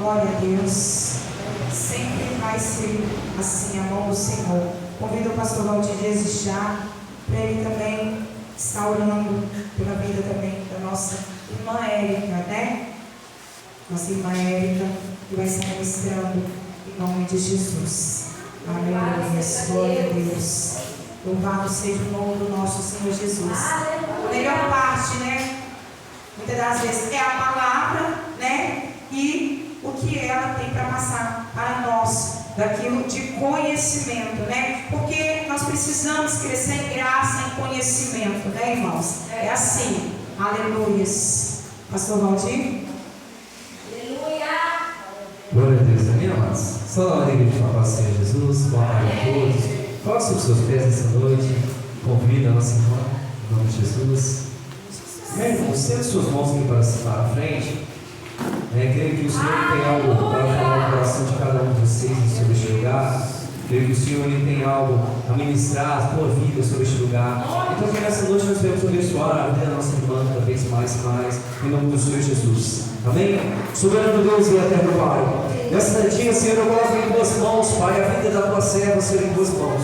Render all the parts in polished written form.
Glória a Deus. Sempre vai ser assim, a mão do Senhor. Convido o pastor Valdir Dias já, para ele também estar orando pela vida também da nossa irmã Érica, né? Nossa irmã Érica, que vai estar ministrando em nome de Jesus. Aleluia. Glória a Deus. Louvado seja o nome do nosso Senhor Jesus. A melhor parte, né? Muitas das vezes é a palavra, né? E o que ela tem para passar para nós, daquilo de conhecimento, né? Porque nós precisamos crescer em graça, em conhecimento, né, irmãos? É assim. Aleluias. Pastor Valdir? Aleluia. Glória a Deus, amém, amados? Só na alegria de falar, Senhor Jesus, boa tarde a todos. Coloque sobre os seus pés nessa noite, convida a nossa irmã Em nome de Jesus. Amém, irmãos? Sente suas mãos aqui para a frente. Creio que o Senhor tem algo para falar no coração de cada um de vocês sobre este lugar. Creio que o Senhor tem algo a ministrar a tua vida sobre este lugar. Então que nessa noite nós devemos abençoar a vida da nossa irmã cada vez mais, em nome do Senhor Jesus. Amém? Soberano Deus e eterno Pai, nessa dia, Senhor, eu coloco em tuas mãos, Pai, a vida da tua serva, Senhor, em tuas mãos.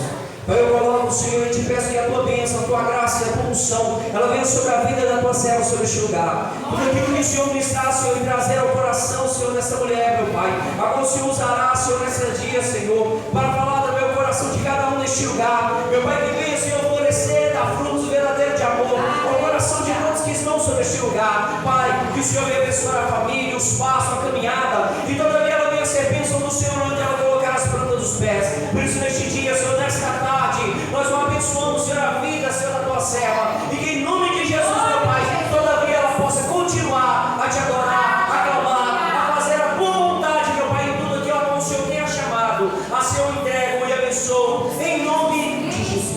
Pai, eu coloco, Senhor, e te peço que a tua bênção, a tua graça e a tua unção, ela venha sobre a vida da tua serva, sobre este lugar. Tudo aquilo que o Senhor me está, Senhor, e trazer ao coração, Senhor, dessa mulher, meu Pai. Agora o Senhor usará, Senhor, nessa dia, Senhor, para falar do meu coração de cada um neste lugar. Meu Pai, que venha, Senhor, florescer, dar frutos verdadeiros de amor ao coração de todos que estão sobre este lugar. Pai, que o Senhor venha abençoar a família, os passos, a caminhada, e todavia ela venha ser bênção do Senhor onde ela colocar as plantas dos pés. Por isso, neste dia, Senhor, nesta tarde, nós vamos abençoando, Senhor, a vida, Senhor, da tua serva, e que em nome de Jesus, meu Pai, todavia ela possa continuar a te adorar, a clamar, a fazer a boa vontade, meu Pai, em tudo aquilo que o Senhor tenha chamado. Assim eu entrego e abençoo, em nome de Jesus.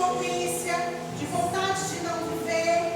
impotência, de vontade de não viver,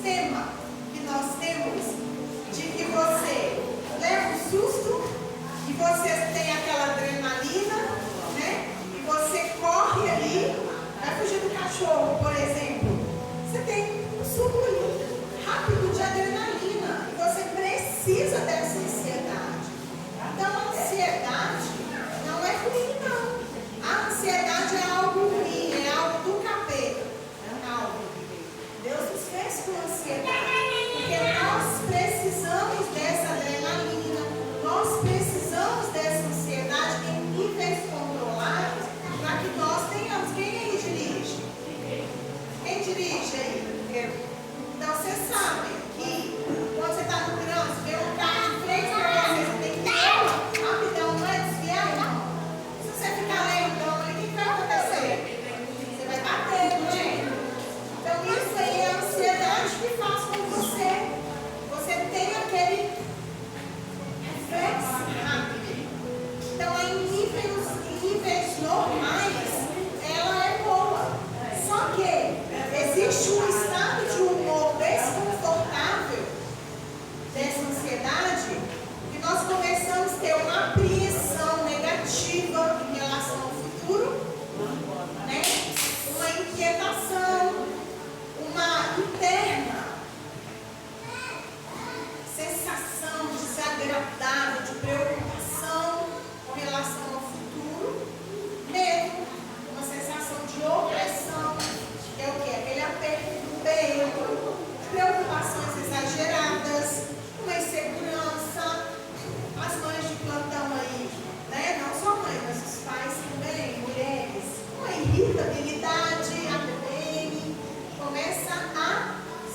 sistema que nós temos de que você leva um susto e você tem aquela adrenalina, né? E você corre ali, vai fugir do cachorro, por exemplo. Você tem um surto rápido de adrenalina e você precisa dessa ansiedade. Então, a ansiedade não é ruim, não. A ansiedade é algo ruim, é algo do capeta. Não. Deus nos fez com ansiedade, porque nós precisamos dessa adrenalina, nós precisamos dessa ansiedade em níveis controlados para que nós tenhamos. Quem aí dirige? Quem dirige aí? Então você sabe que quando você está no trânsito, vê um carro de frente para você, você tem que ir rapidão, não é desviar, não. Se você ficar lentão, o que vai acontecer? Você vai bater, não é? Então isso aí é a ansiedade que faz com que você tenha aquele reflexo rápido. Então em níveis normais, ela é boa. Só que existe um estado de humor desconfortável dessa ansiedade que nós começamos a ter uma apreensão negativa em relação ao futuro, né? Uma inquietação, uma interna sensação desagradável de preocupação com relação ao futuro, medo, uma sensação de opressão, que é o que? Aquele aperto do peito, preocupações exageradas, uma insegurança, as mães de plantão aí, né? Não só mães, mas os pais também, mulheres, uma irritabilidade, a TPM, começa a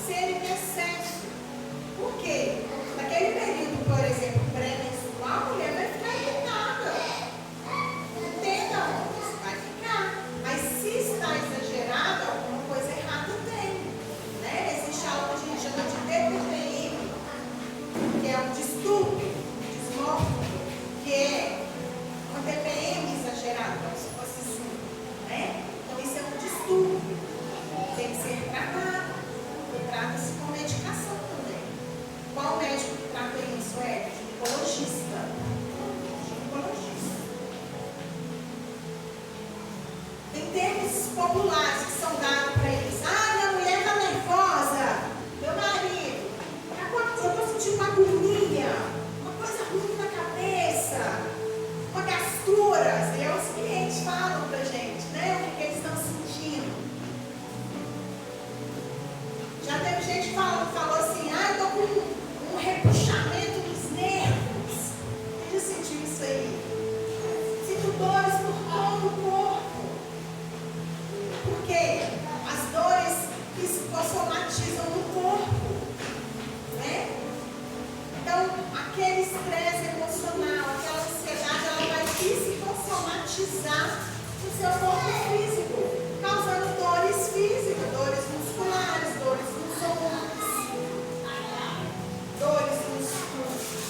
ser em excesso. Por quê? Naquele período, por exemplo, pré-menstrual, a mulher vai ficar irritada. Entenda, homens, vai ficar. Mas se está exagerado, alguma coisa errada tem. Né? Existe algo que a gente chama de DPPM, que é um distúrbio, dismórfico, que é uma TPM exagerada, como se fosse assim. Né? Então isso é um distúrbio. Tem que ser tratado. E trata-se com medicação também. Qual médico que trata isso? É ginecologista. Ginecologista. Tem termos populares que são dados para eles. Ah, minha mulher está nervosa. Meu marido. Eu estou sentindo uma agonia. Uma coisa ruim na cabeça. Uma gastura. E os clientes falam para a gente, né? O que eles estão sentindo. Já teve gente que falou assim, ah, eu estou com um repuxamento dos nervos. Quem já sentiu isso aí? Sinto dores por todo o corpo. Por quê? As dores psicossomatizam no corpo. Né? Então, aquele estresse emocional, aquela ansiedade, ela vai psicossomatizar o seu corpo físico, causando dores físicas, dores musculares, dores nos ombros, dores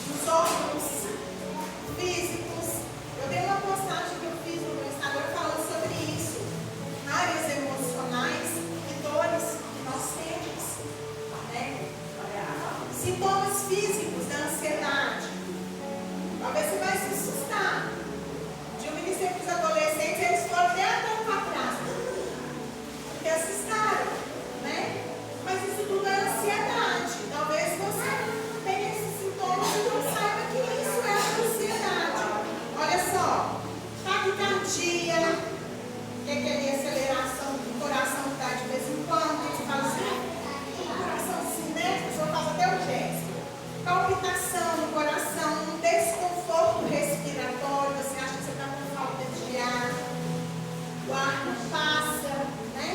nos órgãos físicos. Eu dei uma postagem que eu fiz no meu Instagram falando sobre isso, áreas emocionais e dores que nós temos, né? Sintomas físicos da ansiedade. Talvez você vai se assustar. Eu ministrei para os adolescentes, eles foram até andando para trás, porque assustaram, né? Mas isso tudo é ansiedade. Talvez você tenha esses sintomas e não saiba que isso é ansiedade. Olha só, taquicardia, que é aquela aceleração do coração que dá de vez em quando, a gente fala assim, o coração assim, né? A pessoa faz até o gesto. Palpitação no coração, um desconforto respiratório, você acha que você está com falta de ar, o ar não passa, né?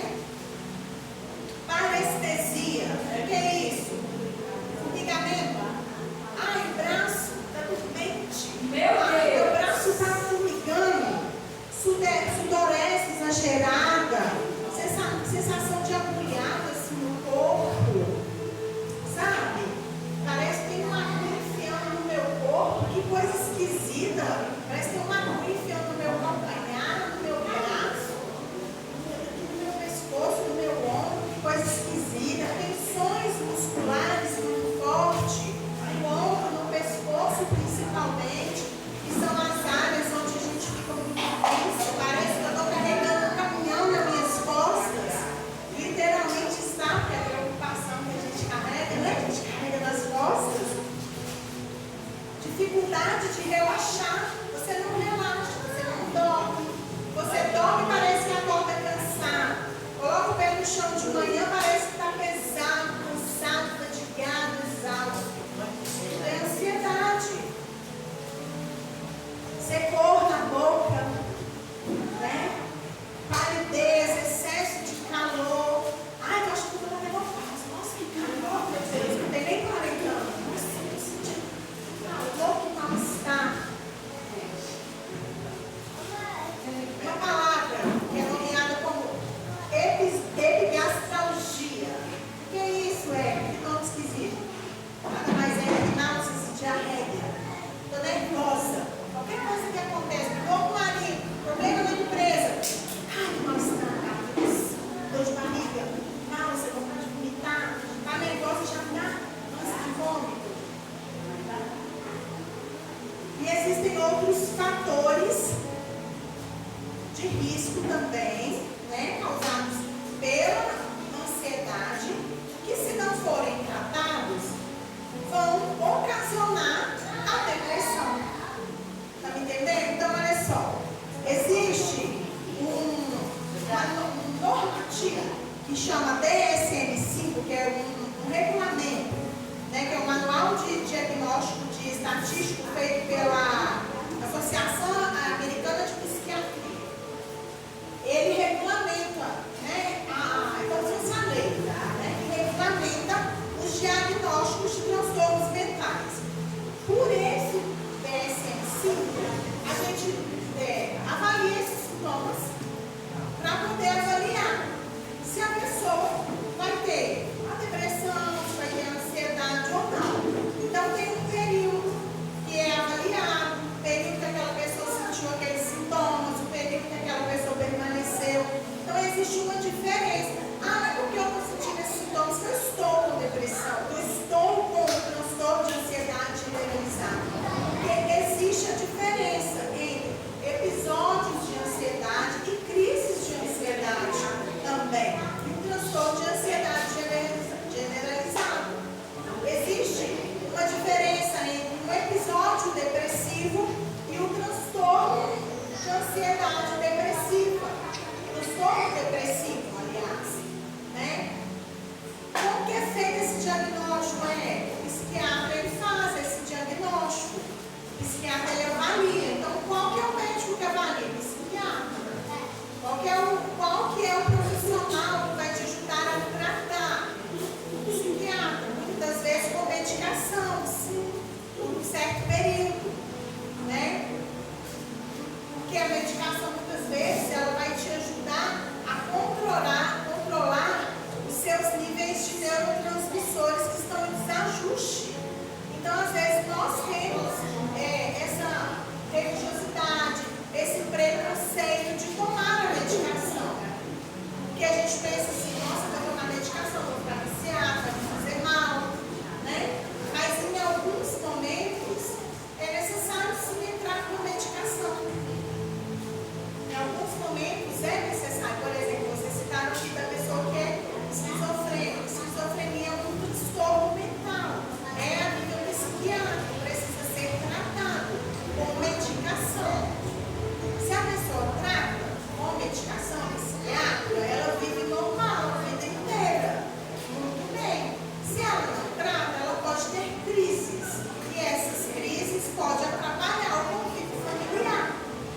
fatores de risco também, né, causados pela ansiedade, que se não forem tratados, vão ocasionar a depressão. Está me entendendo? Então, olha só, existe um normativo que chama DSM-5, que é um regulamento, né, que é um manual de diagnóstico de estatístico feito pela Associação Americana de Psiquiatria. Ele regulamenta, né, como se fosse a lei, né, que regulamenta os diagnósticos de transtornos mentais. Por esse DSM-5, a gente avalia esses sintomas para poder avaliar se a pessoa vai ter a depressão, se vai ter a ansiedade ou não. Então tem um período que é avaliado, o período que aquela pessoa sentiu aqueles sintomas, o período que aquela pessoa permaneceu. Então existe uma diferença. Ah, não é porque eu estou sentindo esses sintomas que eu estou com depressão, eu estou com transtorno de ansiedade generalizado. Porque existe a diferença entre episódios de ansiedade e crises de ansiedade também. E o transtorno de ansiedade generalizado. Existe uma diferença entre um episódio depressivo e o transtorno de ansiedade depressiva. Transtorno depressivo, aliás, né? Como que é feito esse diagnóstico? O psiquiatra ele faz esse diagnóstico. O psiquiatra ele avalia. Então, qual que é o médico que avalia? O psiquiatra. Qual que é o profissional que vai te ajudar a tratar? O psiquiatra. Muitas vezes com medicação, sim, por um certo período, né? Porque a medicação, muitas vezes, ela vai te ajudar a controlar os seus níveis de neurotransmissores que estão em desajuste. Então, às vezes, nós temos essa religiosidade, esse preconceito de tomar a medicação. Porque a gente pensa assim, nossa, vou tomar medicação, vou ficar viciada, vai me fazer mal, né? Mas em alguns momentos é necessário sim entrar com medicação. Em alguns momentos é necessário, por exemplo, vocês citaram aqui da pessoa que é esquizofrênica. Esquizofrenia é um transtorno mental, é a nível psiquiátrico, precisa ser tratado com medicação. Se a pessoa trata com medicação psiquiátrica, ela vive normal a vida inteira, muito bem. Se ela não trata, ela pode ter crises, e essas crises podem atrapalhar o convívio familiar,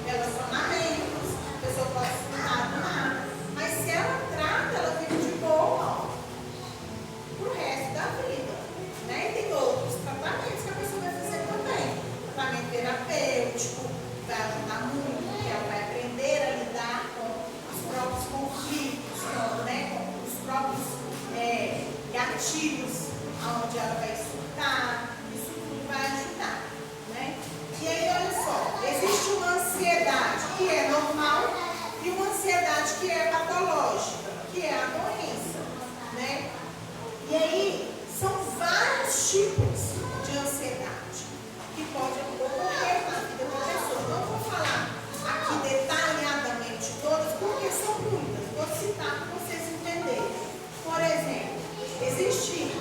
relacionamentos, a pessoa pode ficar do nada. Mas se ela trata, ela vive de boa pro resto da vida, né? E tem outros tratamentos que a pessoa vai fazer também. Tratamento terapêutico vai ajudar muito, porque ela vai aprender a lidar com os próprios conflitos, né? Com os próprios gatilhos, onde ela vai surtar. Isso tudo vai ajudar, né? E aí, olha só, existe uma ansiedade que é normal e uma ansiedade que é patológica, que é a doença, né? E aí, são vários tipos de ansiedade que podem ocorrer na vida da pessoa. Não vou falar aqui detalhadamente todas, porque são muitas. Vou citar para vocês entenderem. Por exemplo, existem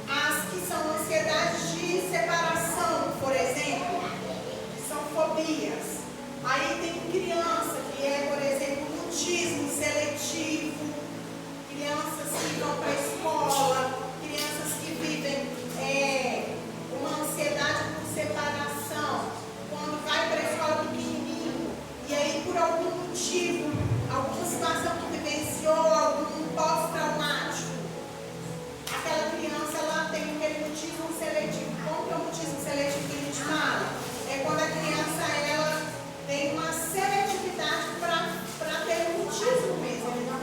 as que são ansiedades de separação, por exemplo, que são fobias. Aí tem criança que é, por exemplo, mutismo seletivo, crianças que vão para a escola, crianças que vivem uma ansiedade por separação, quando vai para a escola pequenininho, e aí por algum motivo, alguma situação que vivenciou, algum pós-traumático, aquela criança ela tem aquele mutismo seletivo. Como que é o mutismo seletivo que a gente fala? É quando a criança ela tem uma seletividade para ter um mutismo mesmo. Ele não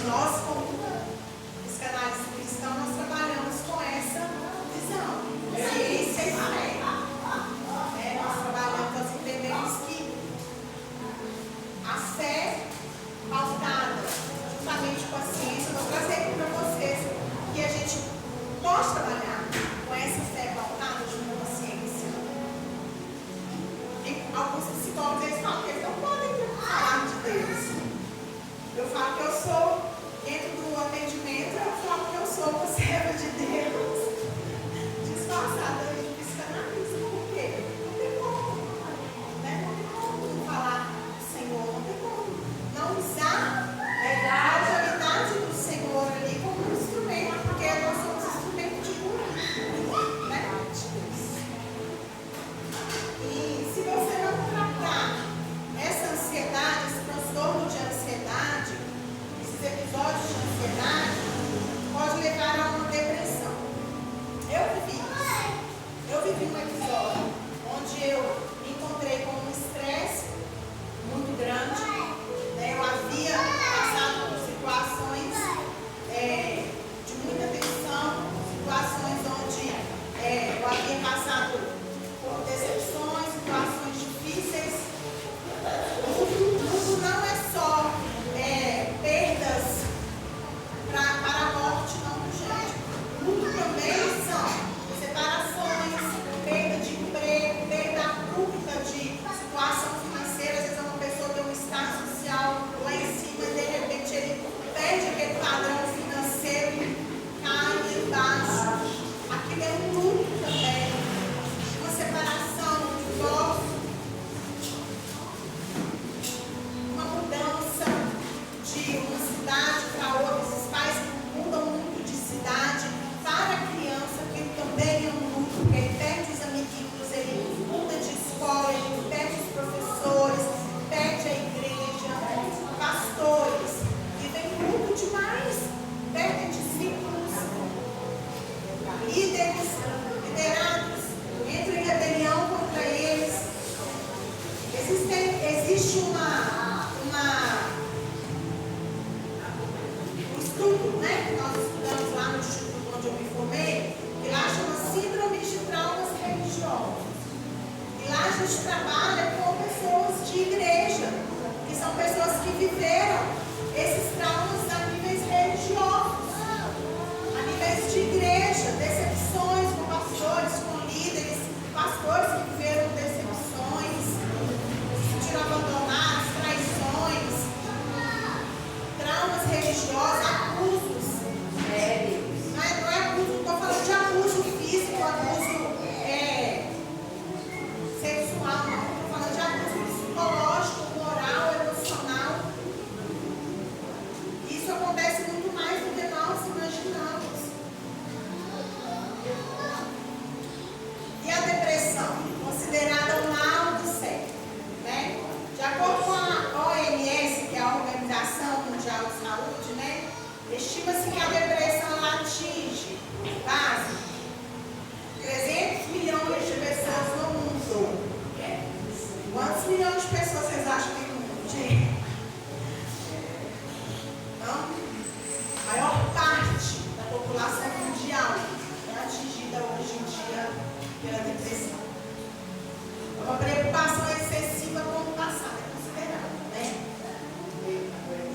Nós, como psicanálise cristã, nós trabalhamos com essa visão, ciência e fé. Nós trabalhamos, nós entendemos que a fé pautada juntamente com a ciência, vou trazer aqui para vocês que a gente pode trabalhar com essa fé pautada junto com a ciência. E alguns psicólogos eles falam que eles não podem falar de Deus. Eu falo que eu sou, dentro do atendimento, eu falo que eu sou uma serva de Deus, disfarçada de psicanalista. Por quê? Não tem como, né? Não tem como falar do Senhor, não tem como não usar a autoridade do Senhor ali como um instrumento, porque nós somos instrumento de cura, né? E se você não tratar essa ansiedade, esse transtorno de ansiedade, esses episódios de ansiedade, pode levar a uma depressão. Eu vivi um episódio onde eu me encontrei com um estresse muito grande, né? Eu havia passado por situações de muita tensão, situações onde eu havia passado por decepções, situações difíceis. O mundo não é só perdas para a morte, não, gente. O mundo também são separações, perda de emprego, perda abrupta de situação financeira. Às vezes uma pessoa tem um estado social lá em cima e de repente ele perde aquele padrão financeiro e cai embaixo. Aquilo é um luto também, uma separação, um divórcio, uma mudança de uma cidade para outra. Esses pais mudam muito de cidade. Para a criança, que também é um luto, porque ele perde os amiguinhos, ele muda de escola, ele perde os professores, perde a igreja, pastores, vivem muito demais, perdem discípulos, líderes, liderados, entram em rebelião contra eles. Existe um estudo, né, que nós estudamos lá no instituto onde eu me formei, que lá chama Síndrome de Traumas Religiosos. E lá a gente trabalha com pessoas de igreja, que são pessoas que viveram esses traumas a níveis religiosos, a níveis de igreja, decepções com pastores, com líderes, pastores que viveram decepções, se sentiram abandonados, traições, traumas religiosos, abusos. Não é abuso, não estou falando de abuso físico, abuso sexual, não. Estou falando de abuso psicológico, moral, emocional. Isso acontece muito mais do que nós imaginamos. E a depressão, considerada o mal do século, né? De acordo com a OMS, que é a Organização Mundial de Saúde, né? Estima-se que a depressão ela atinge, base, 300 milhões de pessoas no mundo. Quantos milhões de pessoas vocês acham que tem no mundo, gente? Então, a maior parte da população mundial é atingida hoje em dia pela depressão. É uma preocupação excessiva com o passado, é considerado, né?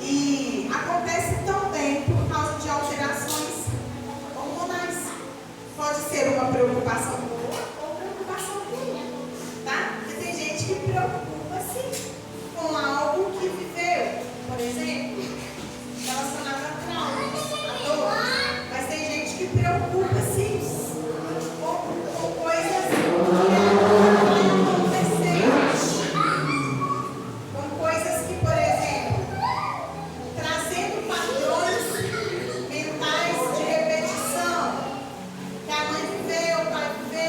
E acontece também por causa de alterações hormonais. Pode ser uma preocupação boa ou preocupação ruim, tá? Porque tem gente que preocupa-se com algo que viveu, por exemplo, relacionado a traumas, a dor. Mas tem gente que preocupa-se com coisas que vai acontecer, com coisas que, por exemplo, trazendo padrões mentais de repetição, que a mãe viveu, o pai viveu.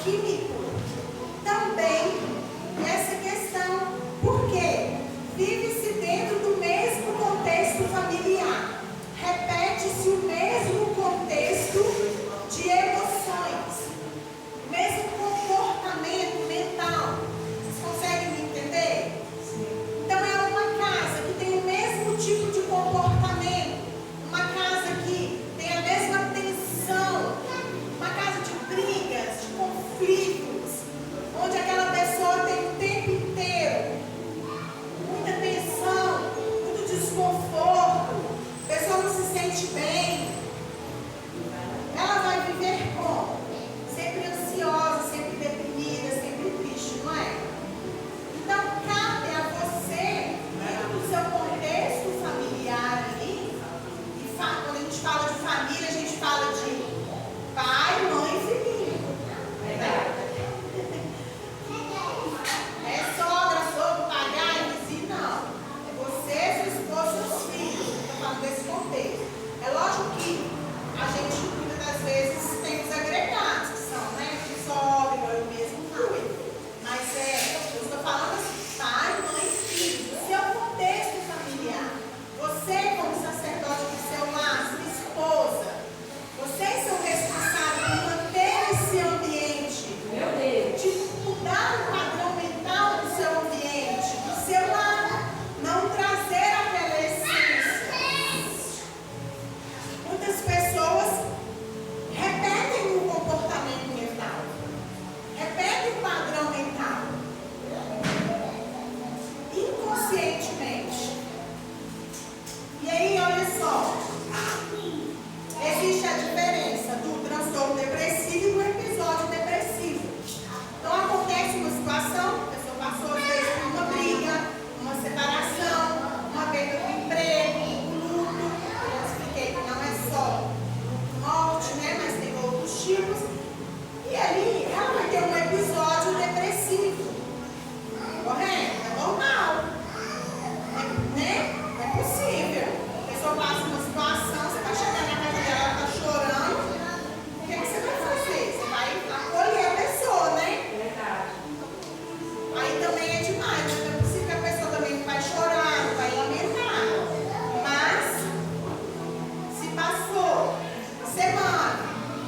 químico. Também essa questão, porque vive-se dentro do mesmo contexto familiar, repete-se o mesmo contexto de emoções, o mesmo comportamento mental. Vocês conseguem me entender? Então é uma casa que tem o mesmo tipo de comportamento, uma casa que tem a mesma tensão, uma casa de brigas, de conflitos, onde aquela pessoa tem o tempo inteiro muita tensão, muito desconforto, a pessoa não se sente bem. Ela vai viver como? Sempre ansiosa, sempre deprimida, sempre triste, não é? Então cabe a você, dentro do seu contexto familiar ali, e quando a gente fala de família, a gente fala de pai, mãe e filhinho. Verdade? É sogra, sogro, pagar, vizinho, não. É você, sua esposa, seus filhos. Estou falando desse contexto. É lógico que a gente, muitas das vezes, tem os agregados, que são, né, sogra, eu mesmo fui. Mas eu estou falando assim, pai, mãe e filhos. O seu contexto familiar. Você, como sacerdote do seu lar, sua esposa, vocês são responsáveis por manter esse ambiente. Meu Deus. De mudar o padrão mental do seu ambiente, do seu lar, não trazer aquela essência. Muitas pessoas repetem o comportamento mental, repetem o padrão mental, inconscientemente. E aí, olha só, existe a diferença do transtorno depressivo e do episódio depressivo. Então acontece uma situação, a pessoa passou às vezes por uma briga, uma separação, uma perda do emprego, um luto. Eu expliquei que não é só morte, né? Mas tem outros tipos. E ali ela vai ter um episódio depressivo. Correto? É normal. Né? É possível. A pessoa passa uma situação, você vai chegar na casa dela, ela está chorando. O que você vai fazer? Você vai acolher a pessoa, né? Verdade. Aí também é demais, né? É possível que a pessoa também não vai chorar, não vai lamentar. Mas, se passou uma semana,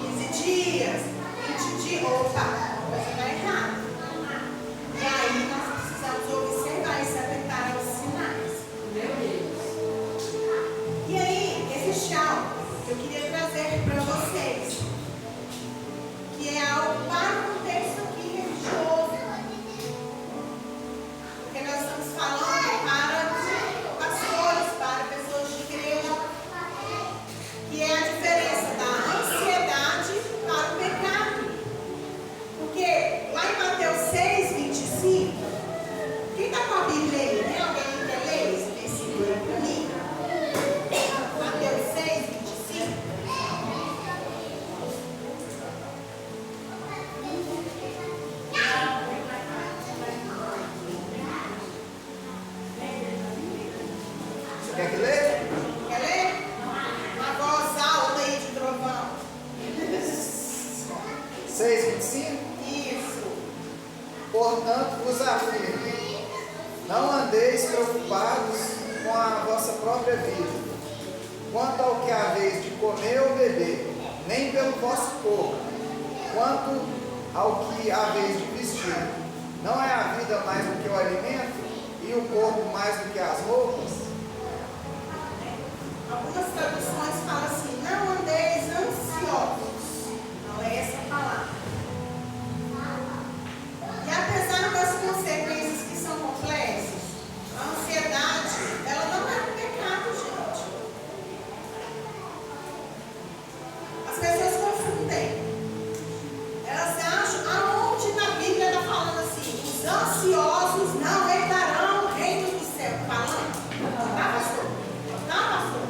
15 dias, 20 dias, opa, a coisa está errada. E aí nós precisamos observar e se atentar aos sinais. Meu Deus. E aí, existe algo que eu queria trazer para vocês, que é algo para o contexto aqui religioso. Porque nós estamos falando para pastores, para pessoas de igreja, que é a diferença da ansiedade para o pecado. Porque lá em Mateus 6:25, quem está com a Bíblia aí, né? Alguém quer ler esse versículo para mim? Mateus 6:25. Você quer que leia? Quer ler? Uma voz alta aí de trovão. 6:25. Isso. Portanto, vos afirmo, não andeis preocupados com a vossa própria vida, quanto ao que haveis de comer ou beber, nem pelo vosso corpo, quanto ao que haveis de vestir. Não é a vida mais do que o alimento, e o corpo mais do que as roupas? Algumas traduções falam assim, não andeis ansiosos. Não é essa a palavra. E apesar das consequências que são complexas, a ansiedade, ela não é um pecado, gente. As pessoas confundem. Elas acham, aonde na Bíblia está falando assim, os ansiosos não herdarão o reino do céu. Falando? Tá, pastor? Tá, pastor?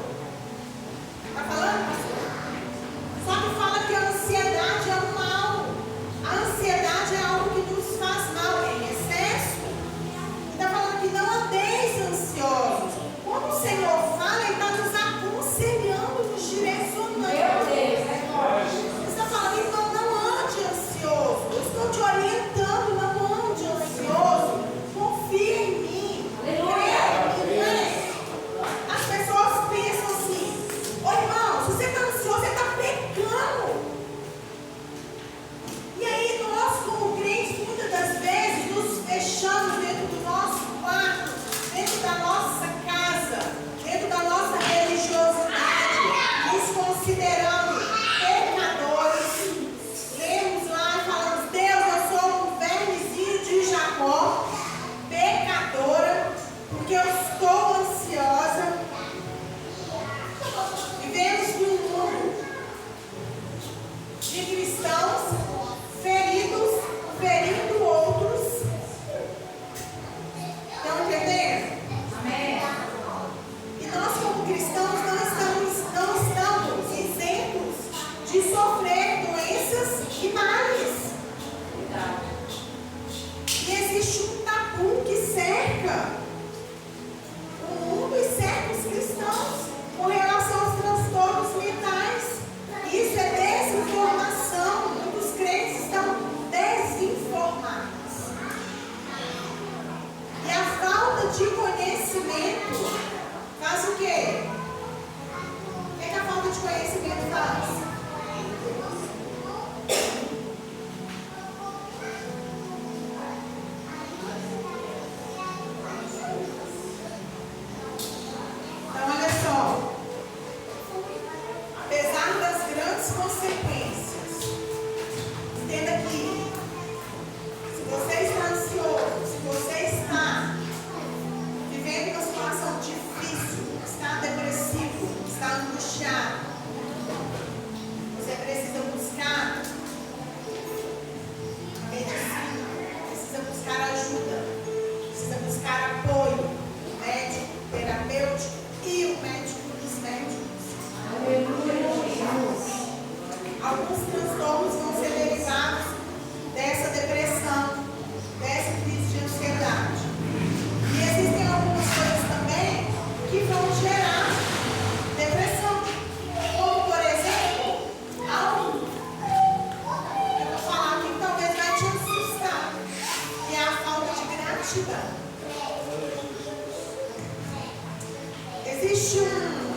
Existe um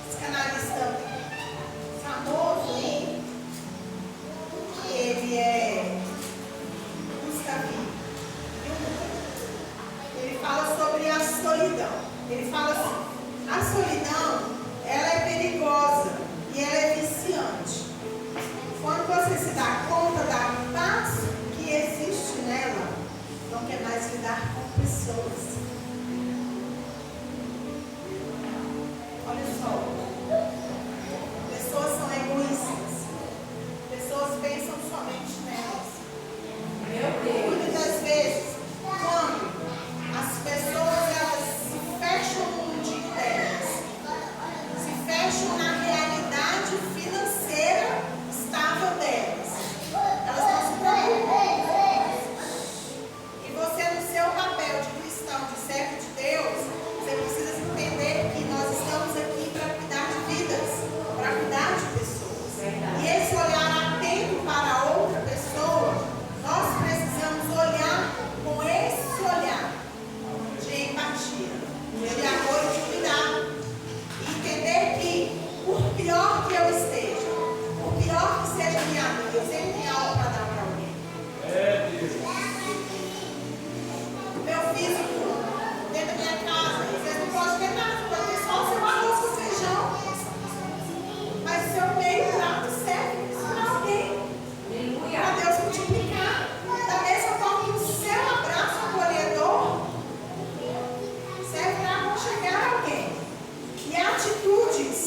psicanalista famoso aí, que ele é Gustav Jung. Ele fala sobre a solidão. Ele fala assim: a solidão, ela é perigosa e ela é viciante. Quando você se dá conta da paz que existe nela, não quer mais lidar com pessoas. Olha só, pessoas são egoístas, pessoas pensam somente nelas. Meu Deus. Muitas vezes, quando as pessoas elas se fecham no mundinho delas, se fecham na realidade financeira estável delas, elas não se preocupam. E você, no seu papel de cristão, de servo de Deus, você precisa entender que nós estamos aqui para cuidar de vidas, para cuidar de pessoas. E esse olhar atento para outra pessoa, nós precisamos olhar com esse olhar de empatia, de amor e de cuidado. E entender que, por pior que eu esteja, por pior que seja a minha vida, eu sempre tenho algo para dar para alguém. Meu físico, dentro da minha casa, vocês não podem ter nada, pode ter só o seu arroz com feijão. Mas o seu meio prato serve para alguém, para Deus multiplicar. Da mesma forma que o seu abraço acolhedor serve para aconchegar alguém. E atitudes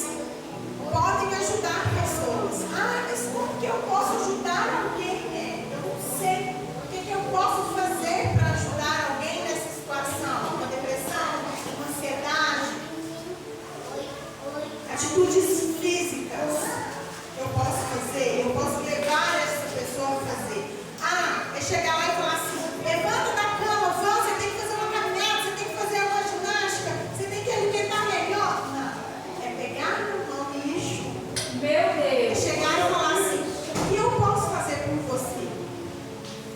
podem ajudar pessoas. Ah, mas como que eu posso ajudar alguém? Eu não sei. O que eu posso fazer para ajudar alguém nessa situação? Uma depressão, uma ansiedade? Atitudes físicas eu posso fazer, eu posso levar essa pessoa a fazer. Ah, é chegar lá e falar assim: levanta da cama, vamos, você tem que fazer uma caminhada, você tem que fazer uma ginástica, você tem que alimentar melhor. Não, é pegar no nome e enxugar. Meu É Deus. chegar e falar assim: o que eu posso fazer por você?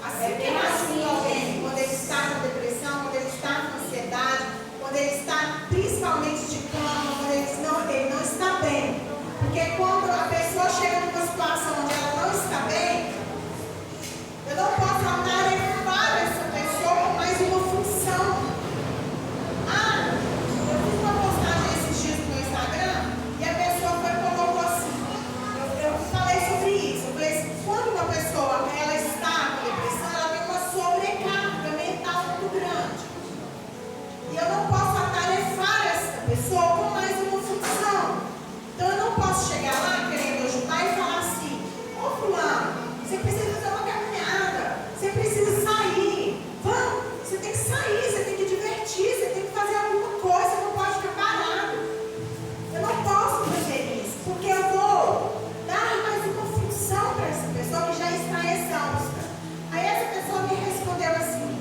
Assim que eu ajudo alguém quando ele está com depressão, quando ele está com ansiedade, quando ele está principalmente de cama, quando ele não está bem. Porque quando a pessoa chega numa situação onde ela não está bem, eu não posso atarefar essa pessoa com mais uma função. Ah, eu fiz uma postagem esses dias no meu Instagram e a pessoa foi e colocou assim. Eu falei sobre isso. Eu falei assim: quando uma pessoa ela está com depressão, ela tem uma sobrecarga mental muito grande. E eu não posso atarefar essa pessoa com mais uma função. Então eu não posso chegar lá querendo ajudar e falar assim: ô fulano, você precisa fazer uma caminhada, você precisa sair, vamos, você tem que sair, você tem que divertir, você tem que fazer alguma coisa, você não pode ficar parado. Eu não posso fazer isso, porque eu vou dar mais uma função para essa pessoa que já está exausta. Aí essa pessoa me respondeu assim: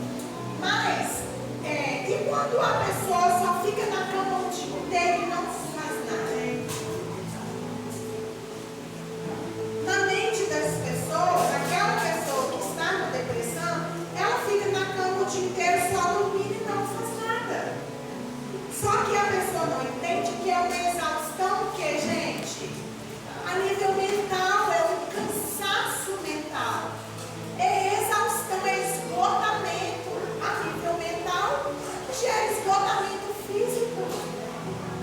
mas, e quando a pessoa só fica na cama o dia inteiro e não faz nada? Na mente das pessoas, aquela pessoa que está com depressão, ela fica na cama o dia inteiro só dormindo e não faz nada. Só que a pessoa não entende que é uma exaustão que, gente, a nível mental, é um cansaço mental. É exaustão, é esgotamento. A nível mental, gera esgotamento físico.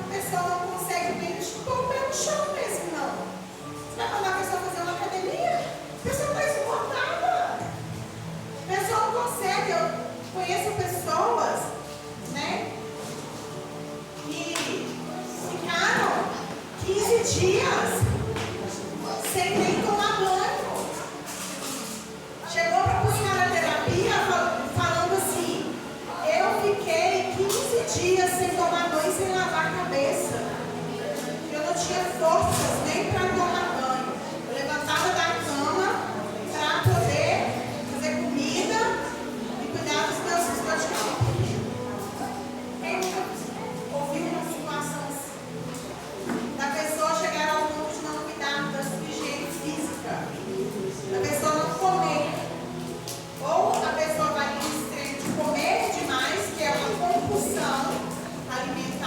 A pessoa não consegue nem pôr o pé no chão mesmo, não. Você vai mandar a pessoa fazer uma academia? A pessoa está esgotada. A pessoa não consegue. Eu conheço pessoas, né, que ficaram 15 dias sem nem tomar banho. Chegou para buscar a terapia falando assim: eu fiquei 15 dias sem tomar banho, sem lavar a cabeça. Eu não tinha forças nem para tomar banho. Eu levantava da cama para poder fazer comida e cuidar dos meus filhos. Quem nunca ouviu uma situação assim? Da pessoa chegar ao ponto de não cuidar da sua higiene física, da pessoa não comer, ou a pessoa vai no extremo de comer demais, que é uma compulsão alimentar.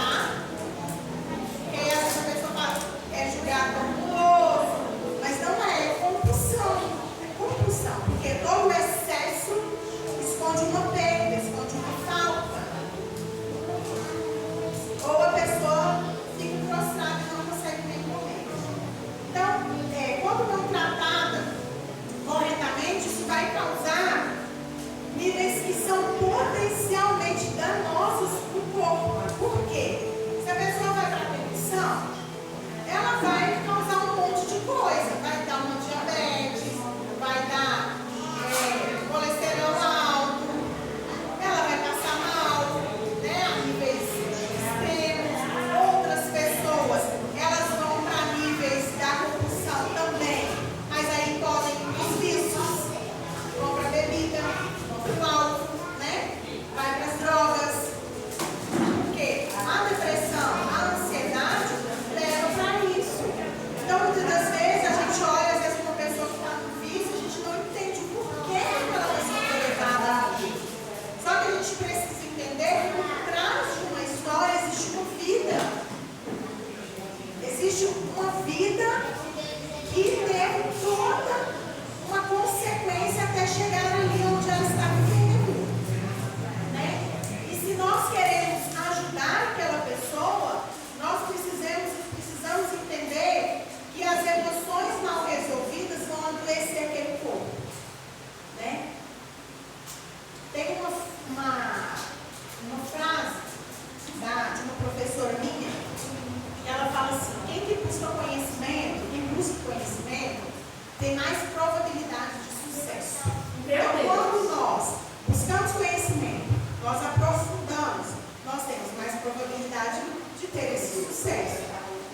tem mais probabilidade de sucesso. Meu Então, Deus. quando nós buscamos conhecimento, nós aprofundamos, nós temos mais probabilidade de ter esse sucesso.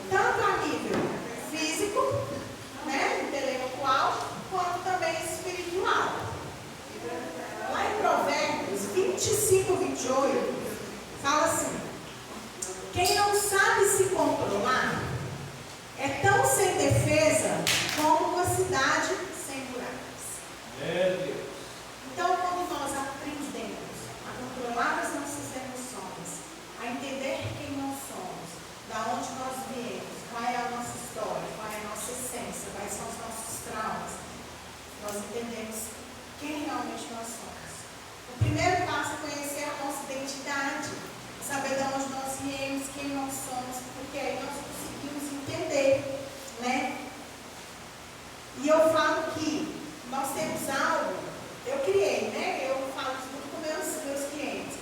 Tanto a nível físico, né, intelectual, quanto também espiritual. Lá em Provérbios 25, 28, fala assim: quem não sabe se controlar é tão sem defesa como uma cidade sem muralhas. Então, quando nós aprendemos a controlar as nossas emoções, a entender quem nós somos, da onde nós viemos, qual é a nossa história, qual é a nossa essência, quais são os nossos traumas, nós entendemos quem realmente nós somos. O primeiro passo é conhecer a nossa identidade, saber de onde nós viemos, quem nós somos, porque aí nós conseguimos entender, né? E eu falo que nós temos algo, eu criei, né? Eu falo isso muito com meus clientes,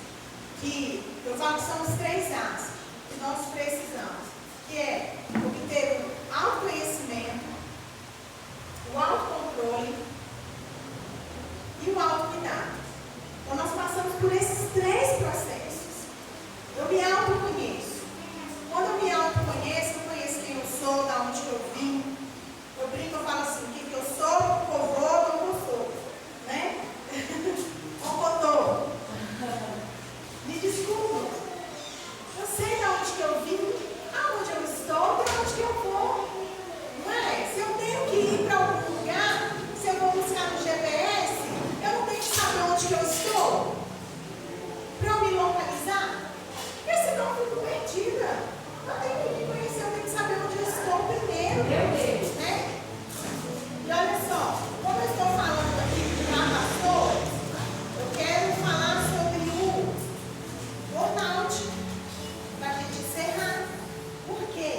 que eu falo que são os 3 A's que nós precisamos, que é obter o autoconhecimento, o autocontrole e o autocuidado. Então nós passamos por esses 3 processos. Eu me autoconheço. Quando eu me autoconheço, eu conheço quem eu sou, da onde eu vim. Eu brinco, eu falo assim, o que eu sou, covô, não sou, né? Ocotô. Me desculpa. Eu sei de onde que eu vim, aonde eu estou, de onde que eu vou. Não é? Se eu tenho que ir para algum lugar, se eu vou buscar no GPS, eu não tenho que saber onde que eu estou para eu me localizar. Porque senão eu fico perdida. Eu tenho que me conhecer, eu tenho que saber onde eu estou primeiro. Meu Deus. Né? E olha só, como eu estou falando aqui para pastores, eu quero falar sobre o burnout, para a gente encerrar. Por quê?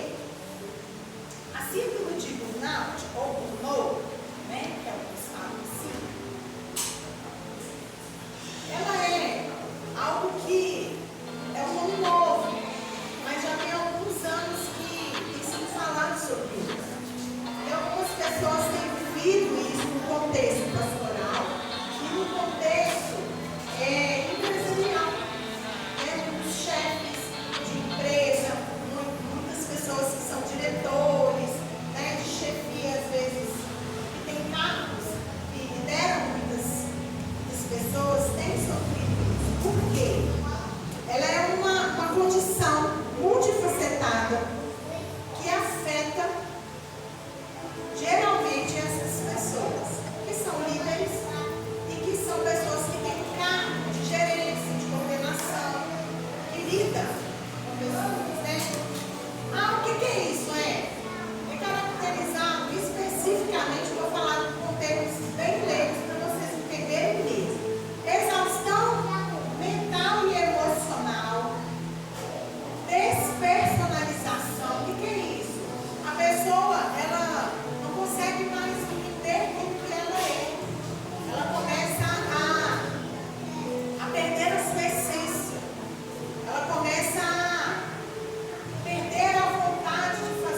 A síndrome de burnout, ou burnout, né, que é o que eles falam assim, ela é algo que é um nome novo, mas já tem alguns anos que tem sido falado sobre isso. E algumas pessoas têm vivido isso no contexto pastoral e no contexto empresarial. Muitos chefes de empresa, muitas pessoas que são diretores, né, de chefia, às vezes, que têm cargos que lideram muitas pessoas, têm sofrido isso. Por quê? Ela é uma condição multifacetada que afeta geralmente essas pessoas, que são líderes e que são pessoas que têm cargo de gerência, de coordenação, que lidam com pessoas, né? Ah, o que é isso? É caracterizado especificamente, vou falar com termos bem leigos para vocês entenderem mesmo. Exaustão mental e emocional, despersonalização. O que é isso? A pessoa, ela não consegue mais entender quem que ela é. Ela começa a perder a sua essência. Ela começa a perder a vontade de fazer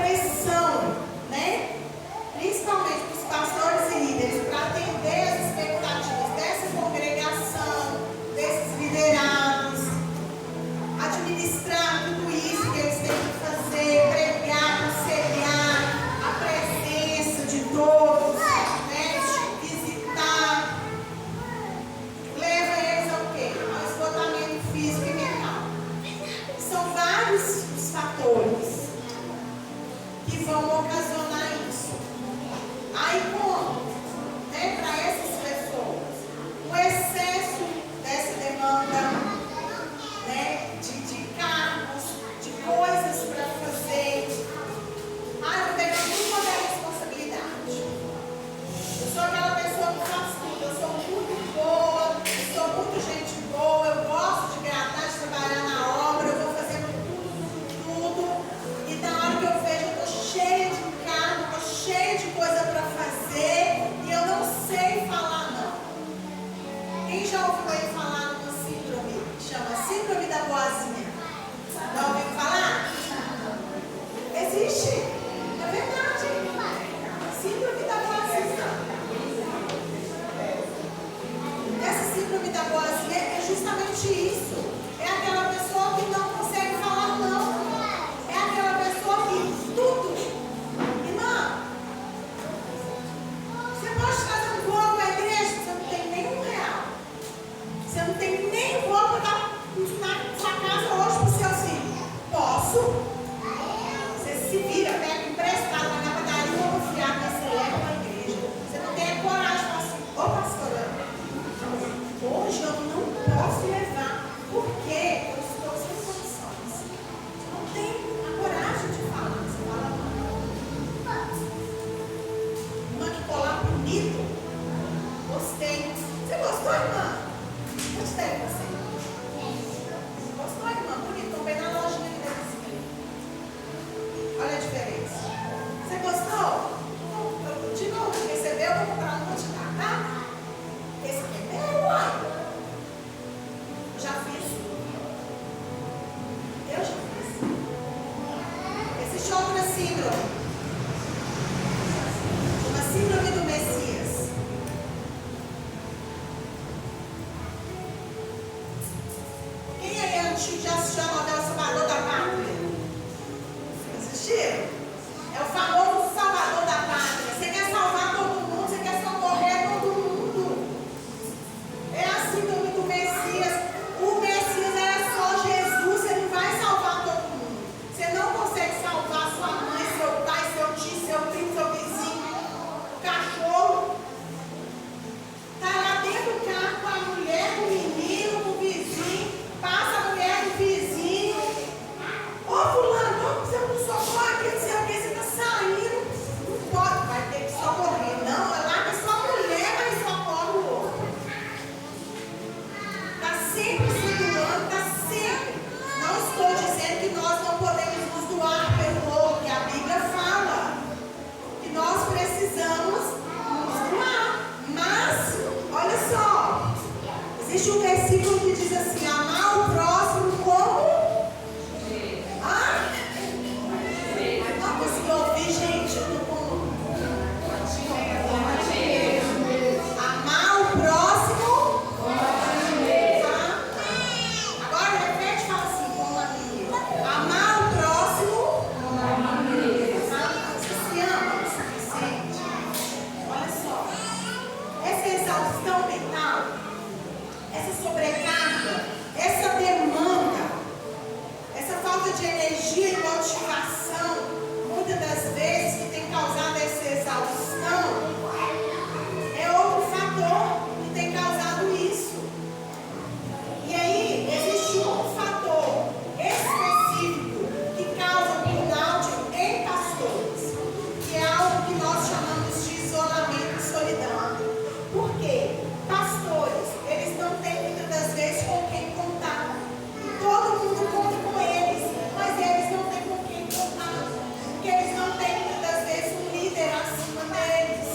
pressão, né? Principalmente para os pastores e líderes, para atender as expectativas dessa congregação, desses liderados, administrar tudo isso que eles têm que fazer, pregar, aconselhar, a presença de todos, né? Visitar, leva eles ao quê? Ao esgotamento físico e mental. São vários os fatores que vão ocasionar isso. Aí como? Né, para essas pessoas, o excesso dessa demanda, né, de cargos, de coisas para fazer. Eu tenho muita responsabilidade. Eu sou aquela pessoa que faz tudo. Eu sou muito boa, eu sou muito gente boa, eu gosto de agradar, de trabalhar na obra, eu vou fazer tudo. E na hora que eu vejo, eu estou cheia de cargo, estou cheia de coisa para fazer e eu não sei falar não. Quem já ouviu aí falar numa síndrome que chama síndrome da boazinha? Já ouviu falar? Existe. É verdade. Síndrome da boazinha. Essa síndrome da boazinha é justamente isso. É aquela pessoa que não consegue falar não. É aquela pessoa que tudo. Irmã, você pode trazer um bolo para a igreja? Você não tem nem R$1. Você não tem nem bolo para dar na sua casa hoje para os seus filhos. Posso? Você se vira, pega emprestado, vai na padaria, eu vou confiar que você leva para a igreja. Você não tem a coragem de falar assim, ô pastora, hoje eu não posso levar, porque eu estou sem condições. Você não tem a coragem de falar, você fala não. Irmã que colar bonito, gostei. Você gostou, irmã? Gostei de você. Gostou, irmã? Bonito, comprei na lojinha aqui da vizinha. Olha a diferença. Você gostou? De novo, recebeu, eu vou comprar um, vou te dar, tá? Esse aqui é meu, uai. Eu já fiz. Eu já fiz. Existe outra síndrome. Uma síndrome do Messias. Quem aí é antigo já assistiu a novela Salvador da Pátria? Assistiram? É o famoso Salvador da Pátria. Você quer salvar todo mundo, você quer socorrer todo mundo. É a síndrome do Messias. O Messias é só Jesus, você não vai salvar todo mundo. Você não consegue salvar sua mãe, seu pai, seu tio, seu primo, seu vizinho, o cachorro. Está lá dentro do carro com a mulher, com o menino, com o vizinho. Passa a mulher do vizinho. Ô fulano, você não socorre aqui, não sei o que, você está saindo. Não pode, vai ter que socorrer. Não, é lá que só mulher vai socorrer o outro. Está sempre se doando, está sempre. Não estou dizendo que nós não podemos nos doar pelo outro, que a Bíblia fala. Que nós precisamos nos doar. Mas, olha só, existe um versículo que diz assim, amar o próximo como? Não consegui ouvir, gente. Eu tô com. Amar o próximo. Agora repete e fala assim, como a minha. Amar o próximo. Você se ama o suficiente? Olha só. Essa exaustão mental, essa sobrecarga, essa demanda, essa falta de energia e motivação, muitas das vezes que tem causado essa exaustão, é outro fator que tem causado isso. E aí, existe um fator específico que causa burnout em pastores, que é algo que nós chamamos de isolamento e solidão. Por quê? Pastores, eles não têm muitas das vezes com quem contar. Todo mundo conta com eles, mas eles não têm com quem contar. Porque eles não têm muitas das vezes um líder acima deles.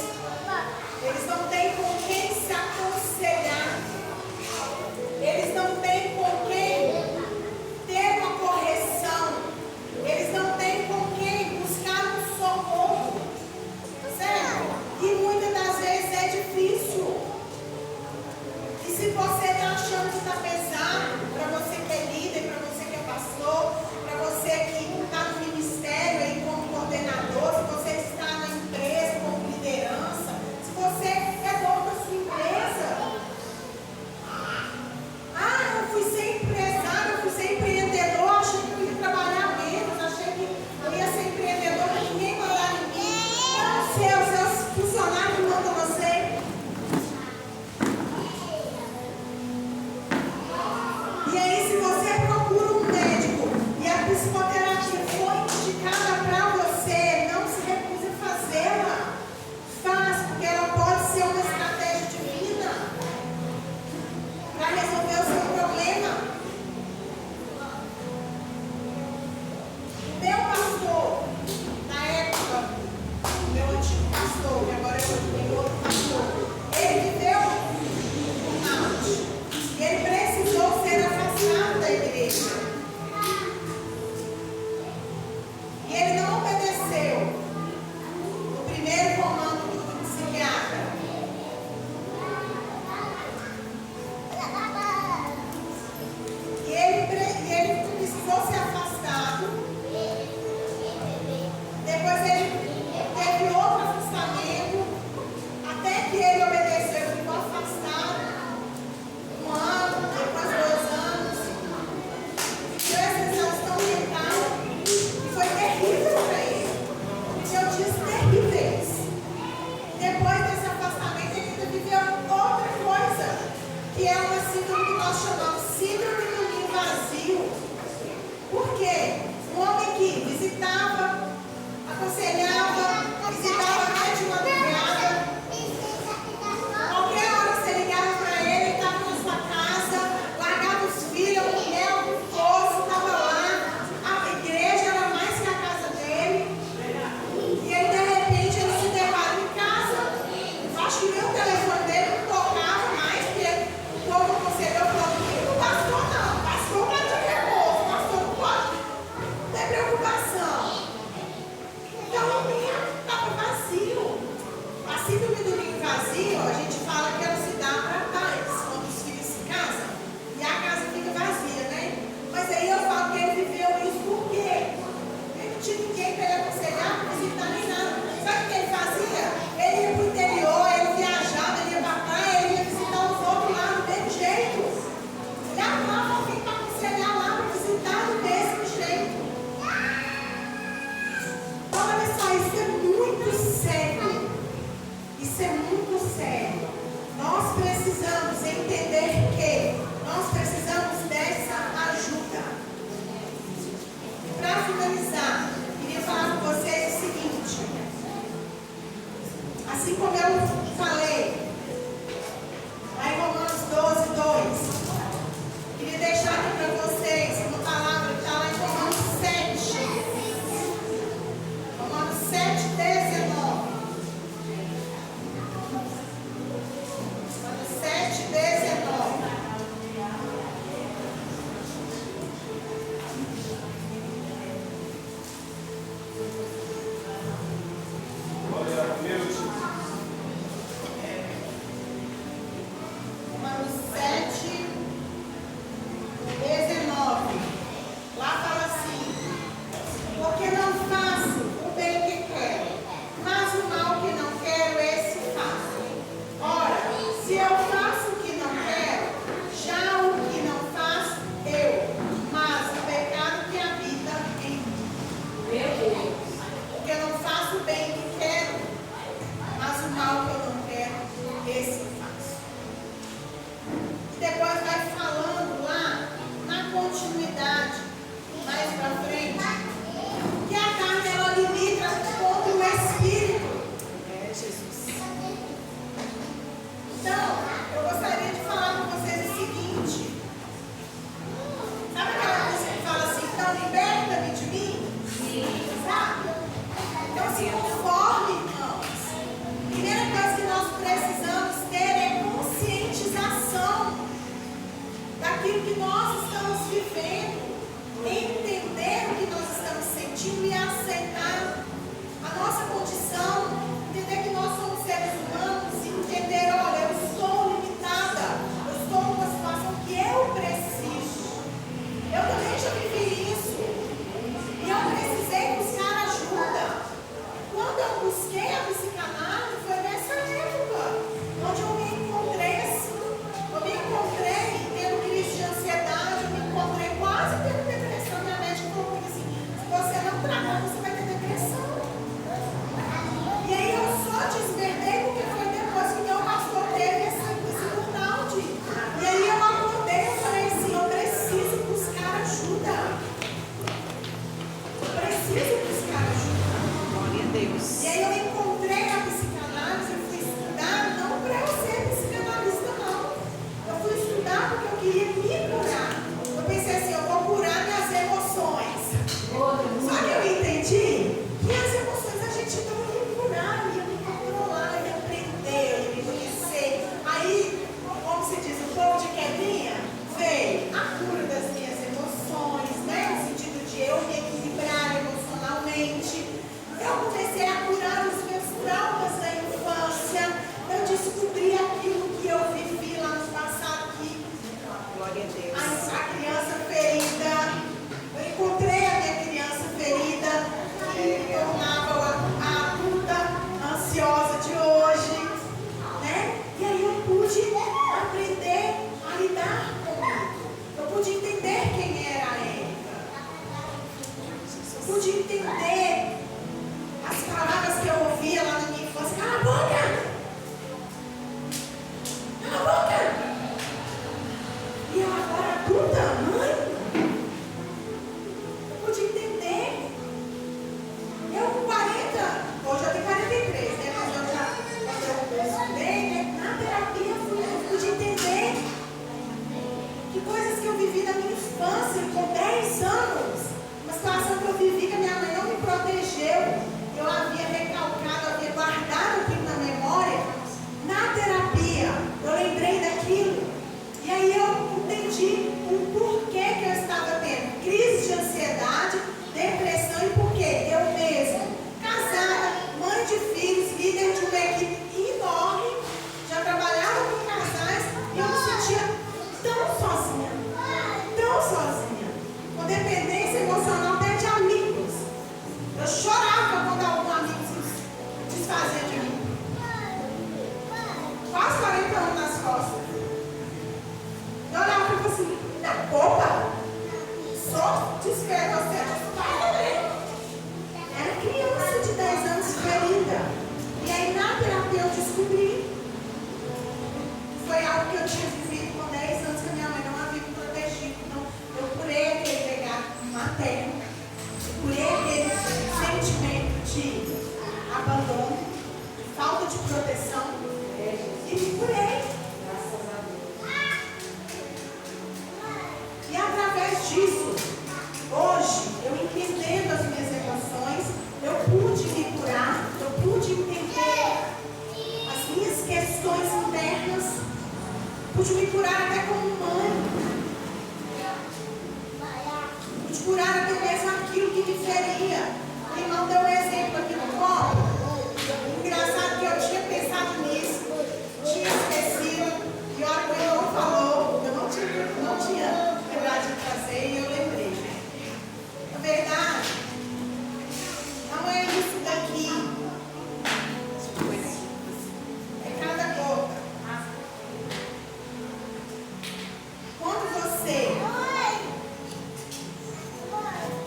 tem outro pastor. Ele viveu burnout. E ele precisou ser afastado da igreja. E ele não obedeceu o primeiro comando do psiquiatra. E ele precisou ser afastado. Depois ele teve outro afastamento. Até que ele obedeceu e ficou afastado. 1 ano, depois 2 anos. Viveu essa exaustão mental. E foi terrível para ele. Viveu dias terríveis. Depois desse afastamento, ele ainda viveu outra coisa. Que é uma síndrome que nós chamamos síndrome do ninho vazio. Por quê? Um homem que visitava, aconselhava, visitava até de madrugada. Qualquer hora que você ligava para ele, ele estava na sua casa, largava os filhos, a mulher, o que fosse, estava lá. A igreja era mais que a casa dele. E aí, de repente, ele se depara em casa. Acho que nem o telefone dele não tocava mais, porque o povo aconselhou, falou: não pastor não, pastor vai de removo, pastor não pode ter preocupação. Então, pude entender as palavras que eu ouvia lá na minha infância. Cala a boca! Cala a boca! E eu agora adulta, mãe, eu pude entender. Eu com 40, hoje eu tenho 43, né? Mas eu estudei, né? Na terapia eu pude entender que coisas que eu vivi na minha infância, com 10 anos, uma situação que eu vivi que a minha mãe não me protegeu, eu havia recalcado, eu havia guardado aquilo na memória. Na terapia, eu lembrei daquilo. E aí eu entendi o porquê que eu estava tendo crise de ansiedade, depressão e por quê? Eu mesma, casada, mãe de filhos, líder de uma equipe enorme, já trabalhava com casais e eu me sentia tão sozinha, com dependência emocional até de amigos. Eu chorava quando algum amigo se desfazia de mim. Quase 40 anos nas costas. Eu olhava e falava assim, da boba, só desespero você, era criança de 10 anos ferida. E aí na terapia eu descobri. Foi algo que eu tinha vivido com 10 anos que a minha mãe não havia me protegido. Então eu curei aquele legado materno, curei aquele sentimento de abandono, de falta de proteção, e me curei. E através disso, hoje, eu entendendo as minhas emoções, eu pude me curar, eu pude entender as minhas questões internas, pude me curar até como mãe, pude curar até mesmo aquilo que me feria. O irmão deu um exemplo aqui no copo. Engraçado que eu tinha pensado nisso, tinha esquecido, e a hora que o irmão falou, eu não tinha lembrado de trazer e eu lembrei. Na verdade, não é isso daqui, é cada gota. Quando você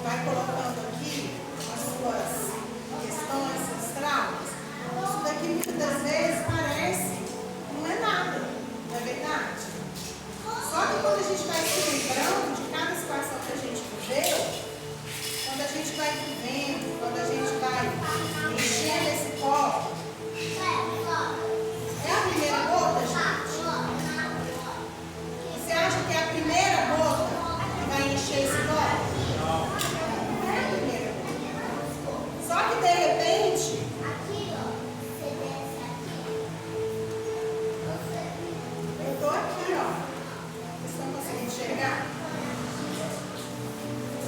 vai colocando aqui as suas questões, seus traumas, isso daqui muitas das vezes parece que não é nada, não é verdade? Só que quando a gente vai se lembrando de cada situação que a gente viveu, quando a gente vai vivendo, quando a gente vai enchendo esse copo, é a primeira gota, gente? Você acha que é a primeira gota que vai encher esse copo? Não é a primeira gota. Só que de repente, eu estou aqui, ó. Vocês estão conseguindo enxergar?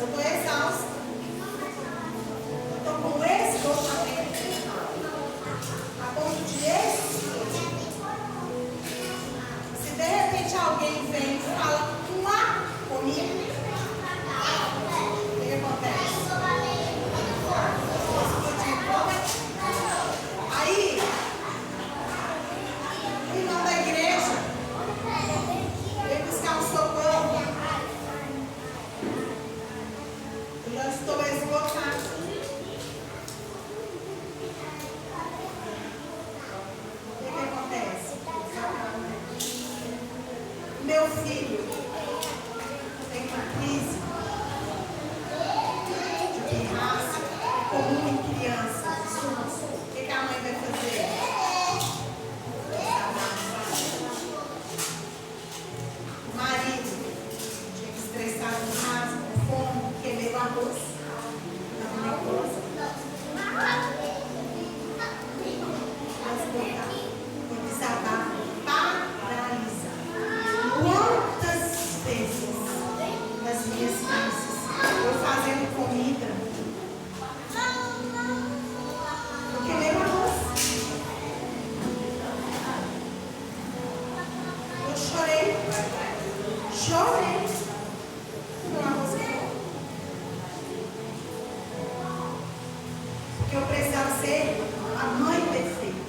Eu estou exausta. Eu estou com esse esgotamento a ponto de explodir. Se de repente alguém vem e fala comigo, o que acontece? Aí, o irmão da igreja veio buscar um socorro. Eu já estou esgotada. O que acontece? Meu filho tem uma crise de pirraça comum em crianças. O que a mãe vai fazer? O marido tinha que estressar em casa, com fome, queimei o arroz na minha coisa. O desabafo paralisa. Quantas vezes nas minhas crises eu fazendo comida, eu queimei o arroz. Eu chorei. No arroz queimou. Porque eu precisava ser a mãe perfeita,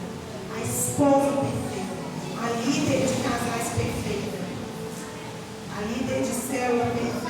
a esposa perfeita, a líder de casais perfeita, a líder de célula perfeita.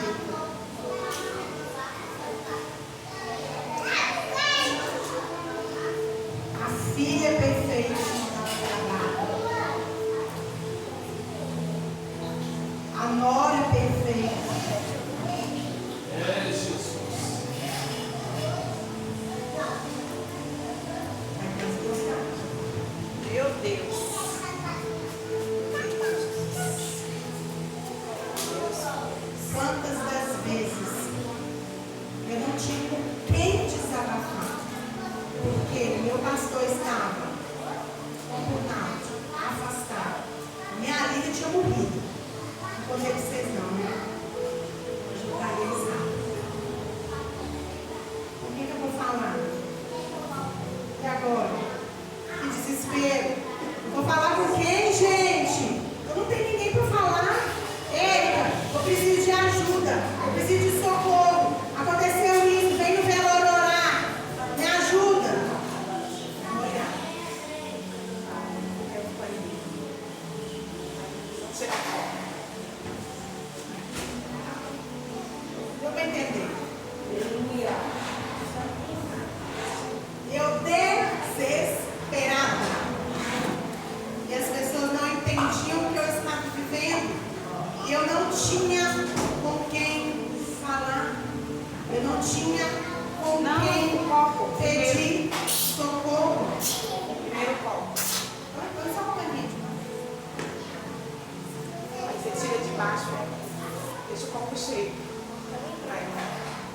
não tinha com quem desabafar. Porque meu pastor estava computado, afastado. Minha amiga tinha morrido. Não contei para vocês não, né? O que eu vou falar? E agora? Que desespero. Vou falar com quem, gente? Eu não tenho ninguém para falar. Érica, eu preciso de ajuda. Eu preciso de socorro. Aconteceu isso. Vem no velório orar. Me ajuda. Olha. Deu para entender? Eu desesperada. E as pessoas não entendiam o que eu estava vivendo. E eu não tinha com quem falar. Eu não tinha com quem pedir socorro. Primeiro copo. Foi só um momento. Aí você tira de baixo, né? Deixa o copo cheio. Pra ela.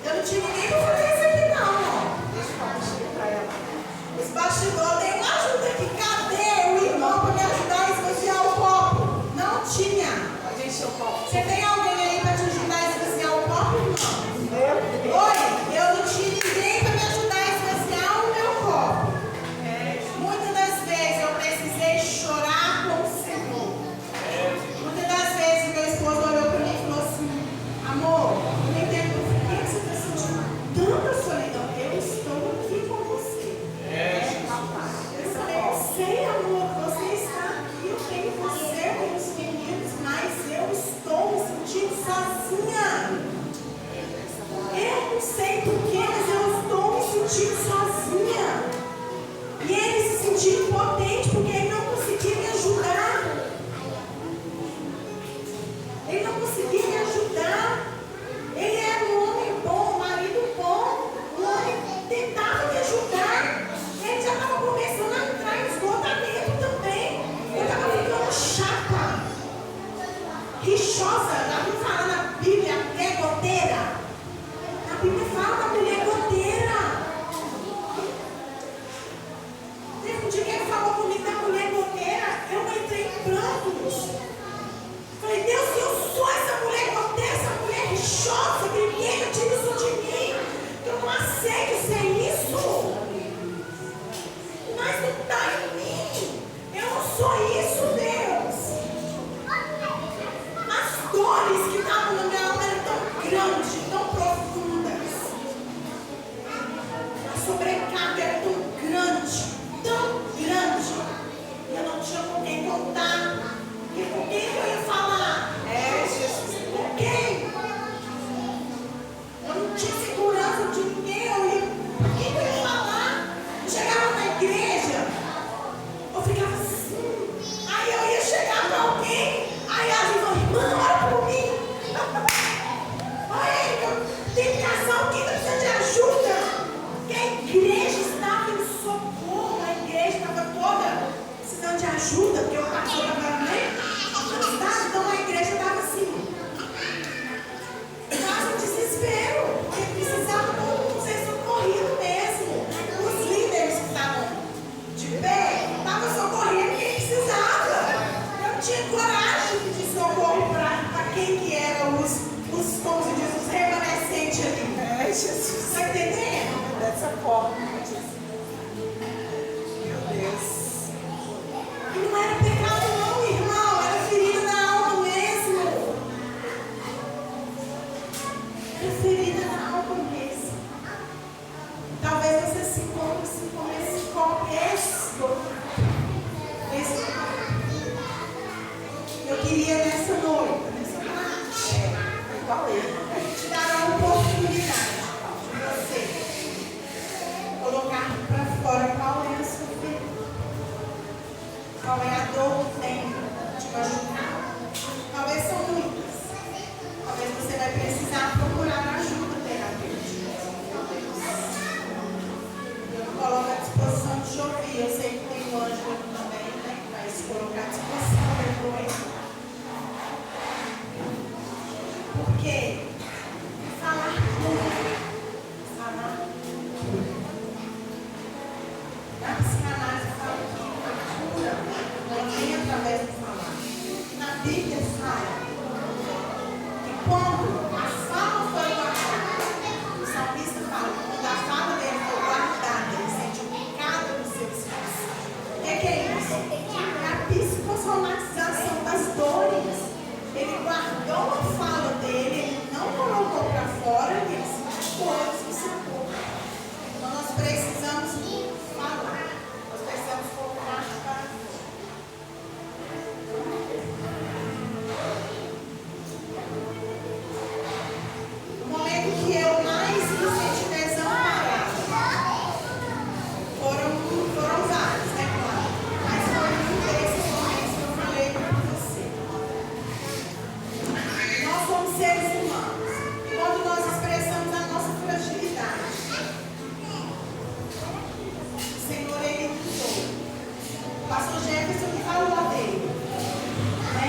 Eu não tinha ninguém para fazer isso aqui não, ó. Deixa o copo cheio pra ela. Os bastidores, dei uma ajuda aqui. Cadê o irmão para me ajudar a esvaziar o copo? Não tinha. Pode encher o copo. Você tem alguém aí para te ajudar a esvaziar o copo, irmão? Oi, eu não tinha ninguém para me ajudar a esvaziar o meu copo. Muitas das vezes eu precisei chorar com o Senhor. Muitas das vezes meu esposo olhou para mim e falou assim: amor, eu não entendo por que você está sentindo tanta solidão. Eu estou aqui com você. Eu falei: sei, amor, você está aqui, eu tenho você, eu tenho os meninos, mas eu estou me sentindo sozinha. Eu não sei porquê, mas eu estou me sentindo sozinha. E ele se sentiu impotente porque ele não conseguia me ajudar. Ele não conseguia me ajudar. Ele era um homem bom, um marido bom, um homem que tentava me ajudar. Ele já estava começando a entrar em esgotamento também. Eu estava ficando chata, rixosa. Já ouviu falar na Bíblia, mulher goteira? A Bíblia fala da mulher goteira. Teve um dia que ele falou comigo da mulher goteira, eu entrei em prantos. Falei: Deus, eu sou essa mulher goteira, essa mulher rixosa, grigueira, tira isso de mim. Eu não aceito ser isso. Mas não está em mim. Eu não sou isso, Deus. As dores que estavam na minha alma eram tão grandes, tão profundas. A sobrecarga era tão grande, tão grande. E eu não tinha com quem contar. E com quem que eu ia falar? Jesus. Com quem? Eu não tinha segurança de ninguém. Com quem que eu ia falar? Eu chegava na igreja, eu ficava assim. Aí eu ia chegar para alguém. Aí a gente falou: irmã, ora por mim. Olha, eu tenho que casar, alguém precisa de ajuda. Porque a igreja estava em socorro. A igreja estava toda precisando de ajuda, porque o pastor estava afastado. Então a igreja estava assim, quase um desespero, porque precisava todo mundo ser socorrido mesmo. Os líderes que estavam de pé estavam socorrendo quem precisava. Eu não tinha coragem de pedir socorro para quem que eram como se diz, os remanescentes ali. Jesus. Está entendendo? Dessa forma. Meu Deus. E não era pecado não, irmão, era ferida na alma mesmo. Era ferida na alma mesmo. Talvez você se encontre com esse eu queria nessa noite, te dar a oportunidade de você colocar para fora qual é a sua ferida. Qual é a dor que tem te machucar? Talvez são muitas. Talvez você vai precisar procurar ajuda terapêutica. Eu não coloco à disposição de te ouvir. Eu sei que tem um anjo aqui também, né? Vai se colocar à disposição depois. Porque falar muito guardou a fala dele, ele não colocou para fora, e ele se machucou, ele se secou. Então nós precisamos falar, nós precisamos colocar para fora. No momento que eu mais me senti desamparada, foram vários, né, claro? Mas foi um desses momentos que eu falei para você. Nós somos seres humanos. E quando nós expressamos a nossa fragilidade, o Senhor, Ele nos ouve. O pastor Jefferson que falou dele, né?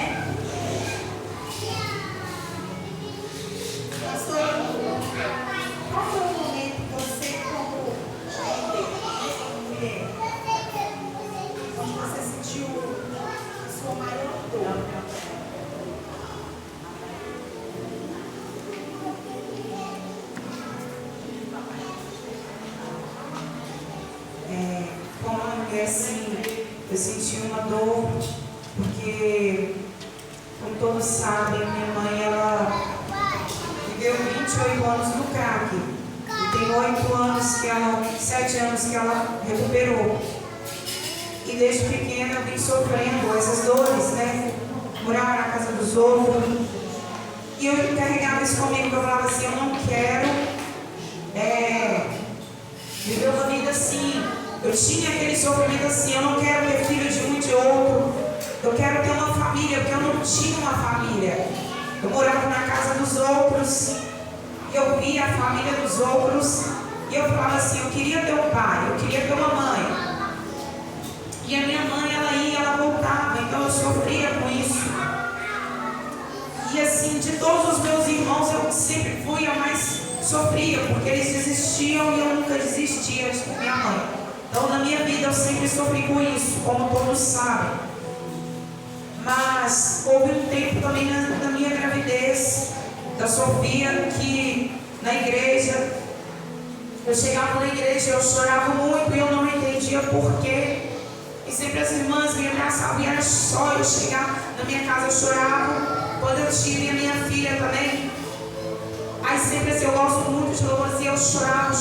Pastor, qual foi o momento que você, como mulher, quando você sentiu a sua maior dor? Como uma mulher, assim, eu senti uma dor, porque, como todos sabem, minha mãe, ela viveu 28 anos no crack. E tem 8 anos 7 anos que ela recuperou. E desde pequena eu vim sofrendo essas dores, né? Morava na casa dos outros. E eu carregava isso comigo, que eu falava assim, eu não quero viver uma vida assim. Eu tinha aquele sofrimento assim, eu não quero ter filho de um e de outro. Eu quero ter uma família, porque eu não tinha uma família. Eu morava na casa dos outros, e eu via a família dos outros, e eu falava assim, eu queria ter um pai, eu queria ter uma mãe. E a minha mãe, ela ia, ela voltava, então eu sofria com isso. E assim, de todos os meus irmãos, eu sempre fui a mais sofria, porque eles desistiam e eu nunca desistia de minha mãe. Então, na minha vida, eu sempre sofri com isso, como todos sabem. Mas houve um tempo também na minha gravidez da Sofia, que na igreja, eu chegava na igreja, eu chorava muito e eu não entendia porquê. E sempre as irmãs me abraçavam e era só eu chegar na minha casa, eu chorava. Quando eu tive a minha filha também, aí sempre assim, eu gosto muito de louvor, assim, eu chorava.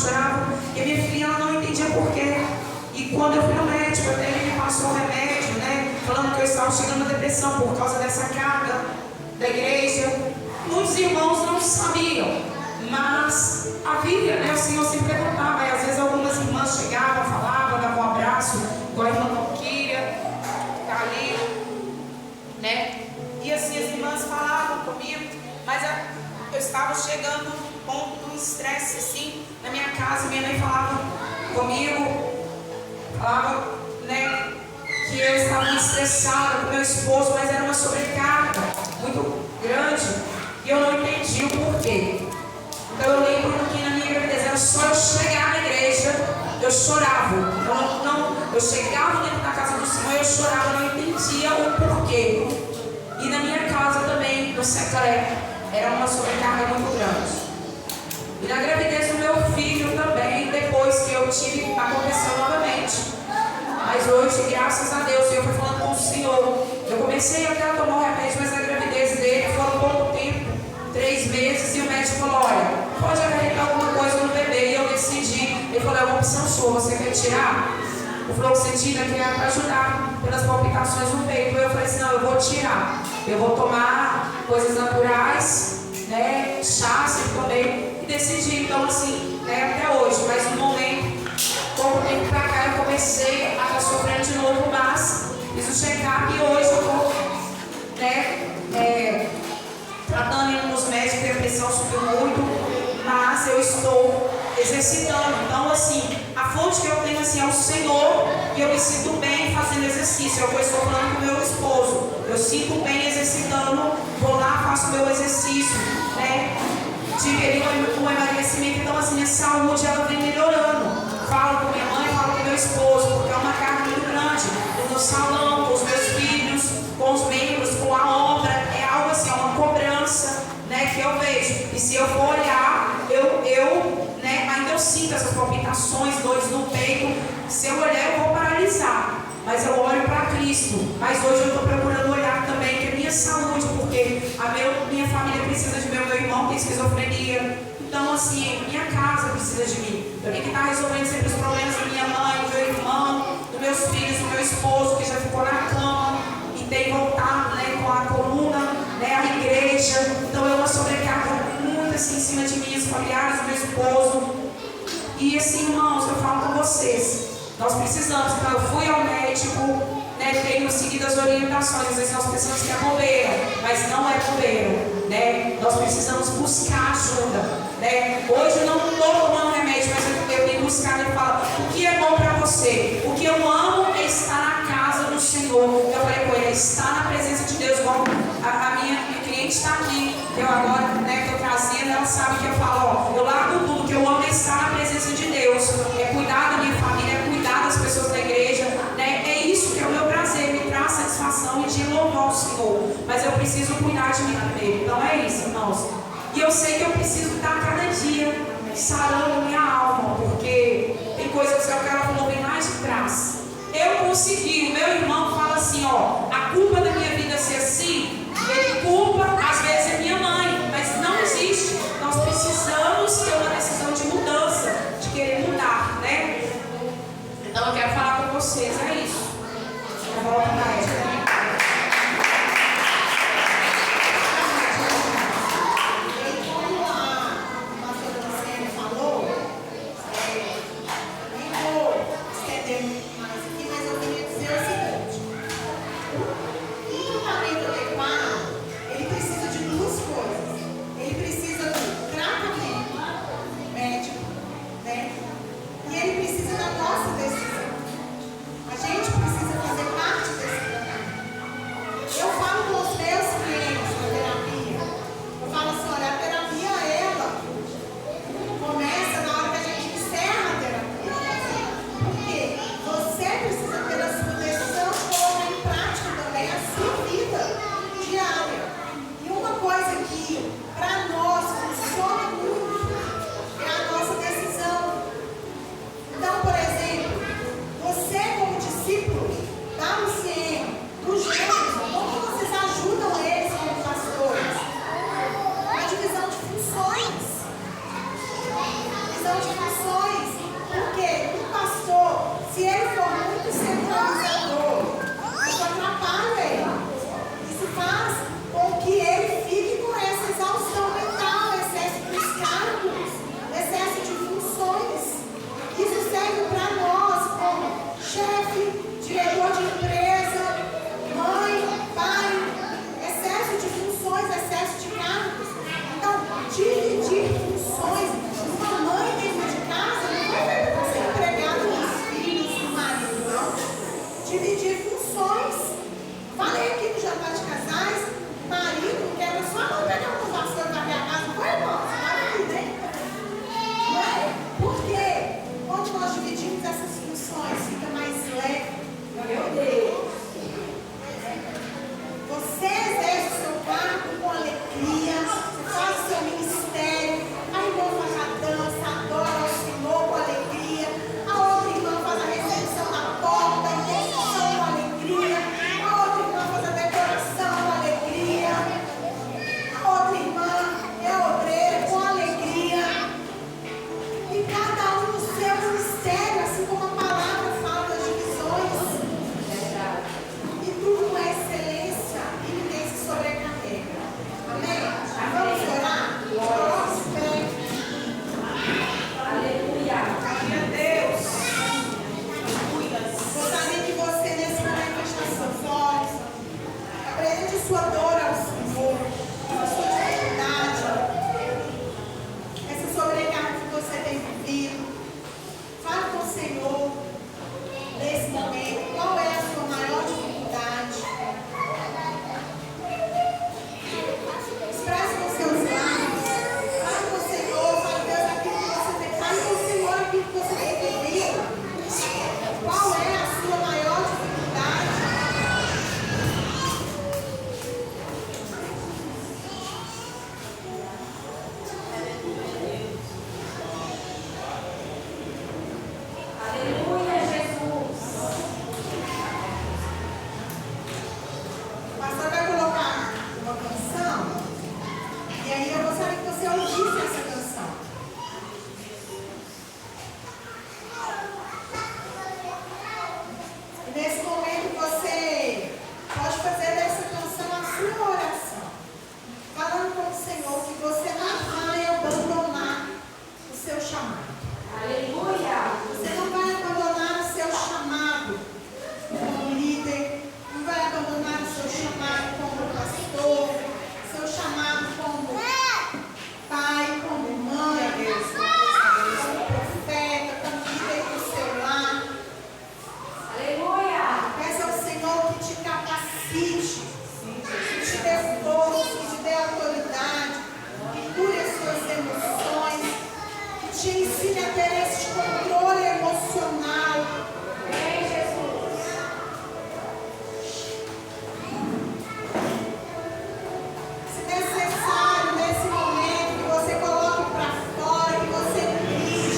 E a minha filha, ela não entendia porquê. E quando eu fui no médico, até ele me passou um remédio, né? Falando que eu estava chegando na depressão por causa dessa carga da igreja. Muitos irmãos não sabiam, mas havia, né? O Senhor sempre perguntava, e às vezes algumas irmãs chegavam, falavam, davam um abraço, igual a irmã Valquíria, que está ali, né? E assim as irmãs falavam comigo, mas eu estava chegando num ponto do estresse, assim, na minha casa, minha mãe falava comigo, falava, né, que eu estava muito estressada com meu esposo, mas era uma sobrecarga muito grande e eu não entendi o porquê. Então eu lembro que na minha gravidez era só eu chegar na igreja, eu chorava. Eu chegava dentro da casa do Senhor e eu chorava, não entendia o porquê. E na minha casa também, no Secré, era uma sobrecarga muito grande. E na gravidez do meu filho também, depois que eu tive, aconteceu novamente. Mas hoje, graças a Deus, eu fui falando com o Senhor. Eu comecei até a tomar o remédio, mas na gravidez dele foram pouco tempo, 3 meses, e o médico falou, olha, pode acarretar alguma coisa no bebê. E eu decidi, ele falou, é uma opção sua, você quer tirar? O fluoxetina, que é para ajudar pelas palpitações no peito. Eu falei assim, não, eu vou tirar. Eu vou tomar coisas naturais, né, chá, sempre tomei. E decidi, então assim, né, até hoje, mas no momento, pouco tempo pra cá, eu comecei a estar sofrendo de novo, mas fiz o check-up e hoje eu estou, né, tratando indo nos médicos, a pressão subiu muito, mas eu estou exercitando. Então, assim, a fonte que eu tenho assim é o Senhor, e eu me sinto bem fazendo exercício. Eu estou falando com o meu esposo, eu sinto bem exercitando, vou lá, faço o meu exercício, né? Tive ali um emagrecimento, então assim, a saúde ela vem melhorando. Falo com minha mãe, falo com meu esposo, porque é uma carga muito grande. No salão, com os meus filhos, com os membros, com a obra, é algo assim, é uma cobrança, né, que eu vejo. E se eu for olhar, né, ainda eu sinto essas palpitações, dores no peito. Se eu olhar, eu vou paralisar. Mas eu olho para Cristo. Mas hoje eu estou procurando olhar também que a minha minha saúde, porque minha família precisa de mim, meu irmão tem esquizofrenia. Então, assim, minha casa precisa de mim. Eu tenho que estar resolvendo sempre os problemas da minha mãe, do meu irmão, dos meus filhos, do meu esposo, que já ficou na cama e tem voltado, né, com a coluna, né, à igreja. Então, é uma sobrecarga muito assim em cima de mim, os familiares do meu esposo. E assim, irmãos, eu falo com vocês, nós precisamos. Então, eu fui ao médico, né, tenho seguido as orientações. Às vezes nós pensamos que é bobeira, mas não é bobeira, né? Nós precisamos buscar ajuda, né? Hoje eu não estou tomando remédio, mas eu tenho buscado e falo, o que é bom para você? O que eu amo é estar na casa do Senhor. Eu falei com ele, estar na presença de Deus. Bom, a minha cliente está aqui, eu agora, né, estou trazendo, ela sabe que eu falo, ó, eu largo tudo, que eu amo é estar na presença de Deus, é cuidar da minha família, é cuidar das pessoas da igreja, né? É isso que é o meu prazer, me traz satisfação e de louvar o Senhor. Mas eu preciso cuidar de mim primeiro. Então é isso, irmãos. E eu sei que eu preciso estar cada dia sarando minha alma, porque tem coisas que ela falou bem mais de trás. Eu consegui, o meu irmão fala assim, ó, a culpa da minha vida ser assim, ele culpa, às vezes, é minha mãe, mas não existe. Nós precisamos ter uma decisão de mudança, de querer mudar, né? Então eu quero falar com vocês, é isso. Eu vou voltar para ela. E ele precisa da nossa decisão. A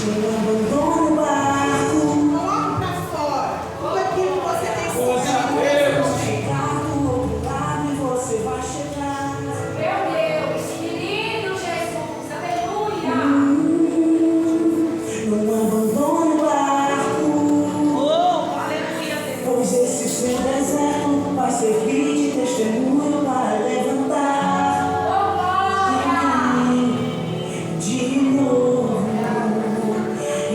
Não abandone o barco. Coloque para fora tudo aquilo que você tem Vou chegar do outro lado e você vai chegar. Meu Deus, querido Jesus, aleluia. Não abandone o barco. Oh, aleluia, Deus. Pois esse seu deserto vai servir de testemunho para levantar Oh, glória. de novo. E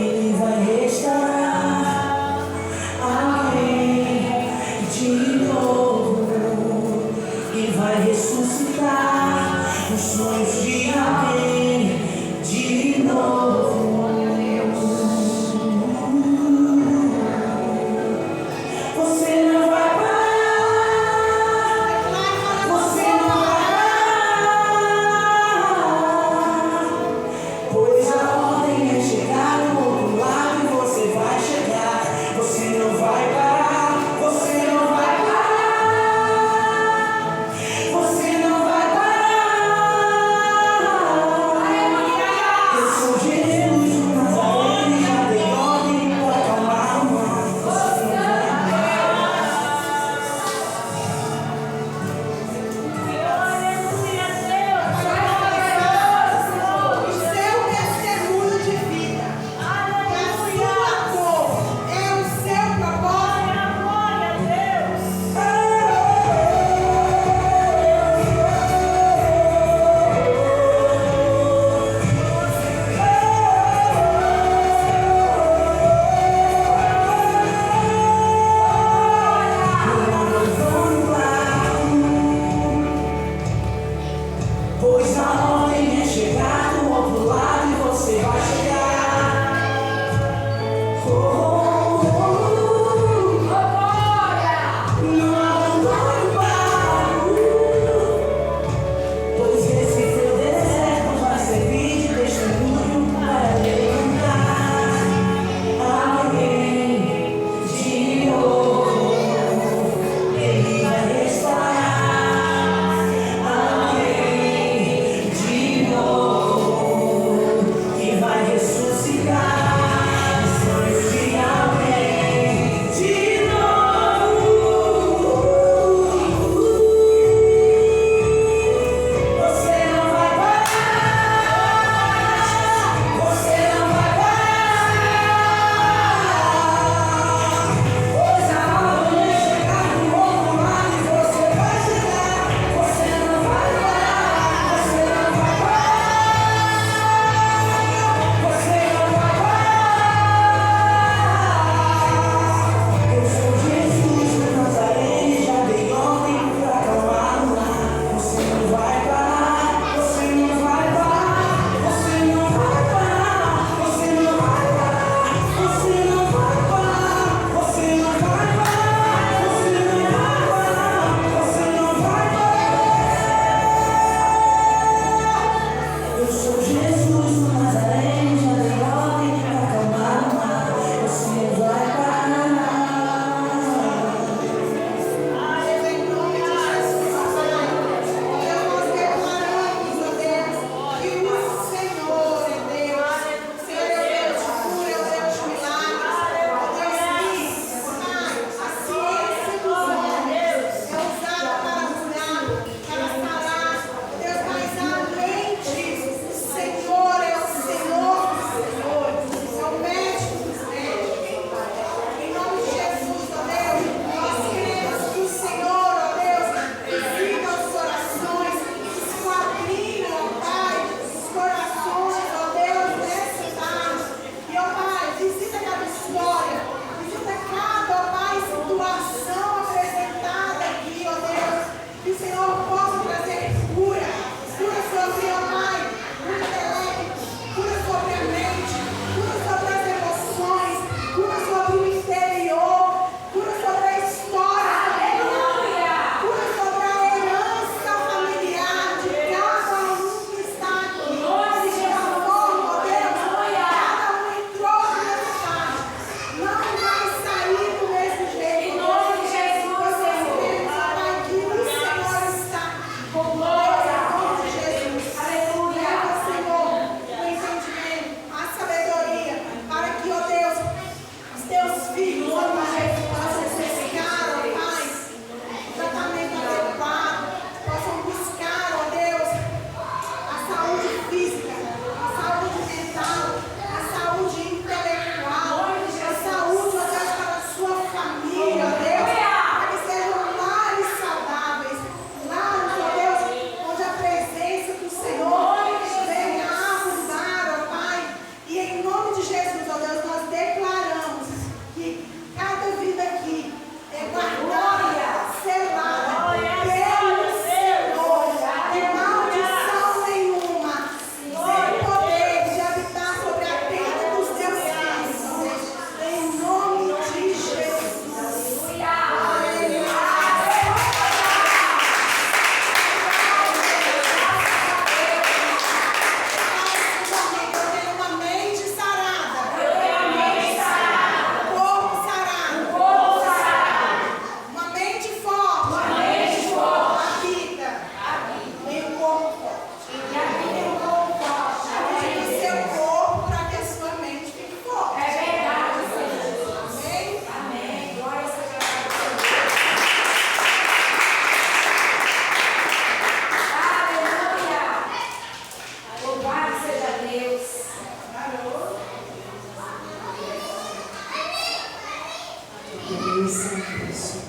Deus Santo.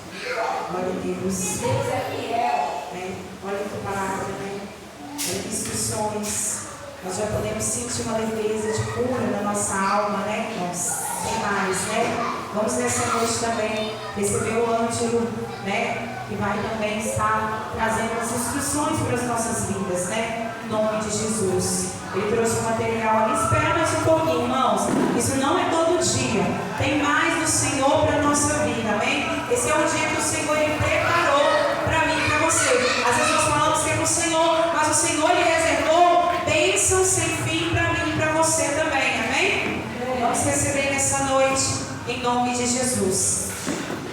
Glória a Deus. Deus é fiel. Né? Olha a palavra, né? Olha que instruções. Nós já podemos sentir uma leveza de cura na nossa alma, né, irmãos? Tem mais, né? Vamos nessa noite também receber o Ângelo, né? Que vai também estar trazendo as instruções para as nossas vidas, né? Em nome de Jesus. Ele trouxe o material ali. Espera mais um pouquinho, irmãos. Isso não é todo dia. Tem mais do Senhor para a nossa vida, amém? Esse é o dia que o Senhor ele preparou para mim e para você. Às vezes nós falamos que é para o Senhor, mas o Senhor lhe reservou bênção sem fim para mim e para você também, amém? Vamos receber nessa noite, em nome de Jesus.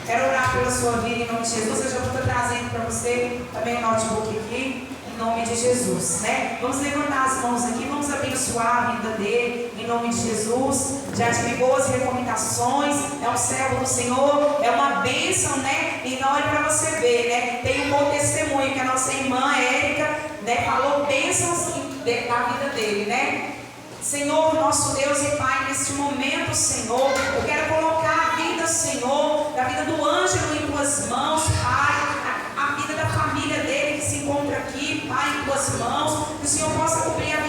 Quero orar pela sua vida em nome de Jesus. Eu já vou estar trazendo para você também o notebook aqui, em nome de Jesus, né? Vamos levantar as mãos aqui, vamos abençoar a vida dele, em nome de Jesus. Já tive boas recomendações, é um servo do Senhor, é uma bênção, né? Então, olha para você ver, né? Tem um bom testemunho que a nossa irmã Érica, né, falou bênçãos da vida dele, né? Senhor, nosso Deus e Pai, neste momento, Senhor, eu quero colocar a vida, Senhor, da vida do Ângelo em tuas mãos, Pai, a vida da família dele que se encontra aqui, Pai, em tuas mãos, que o Senhor possa cumprir a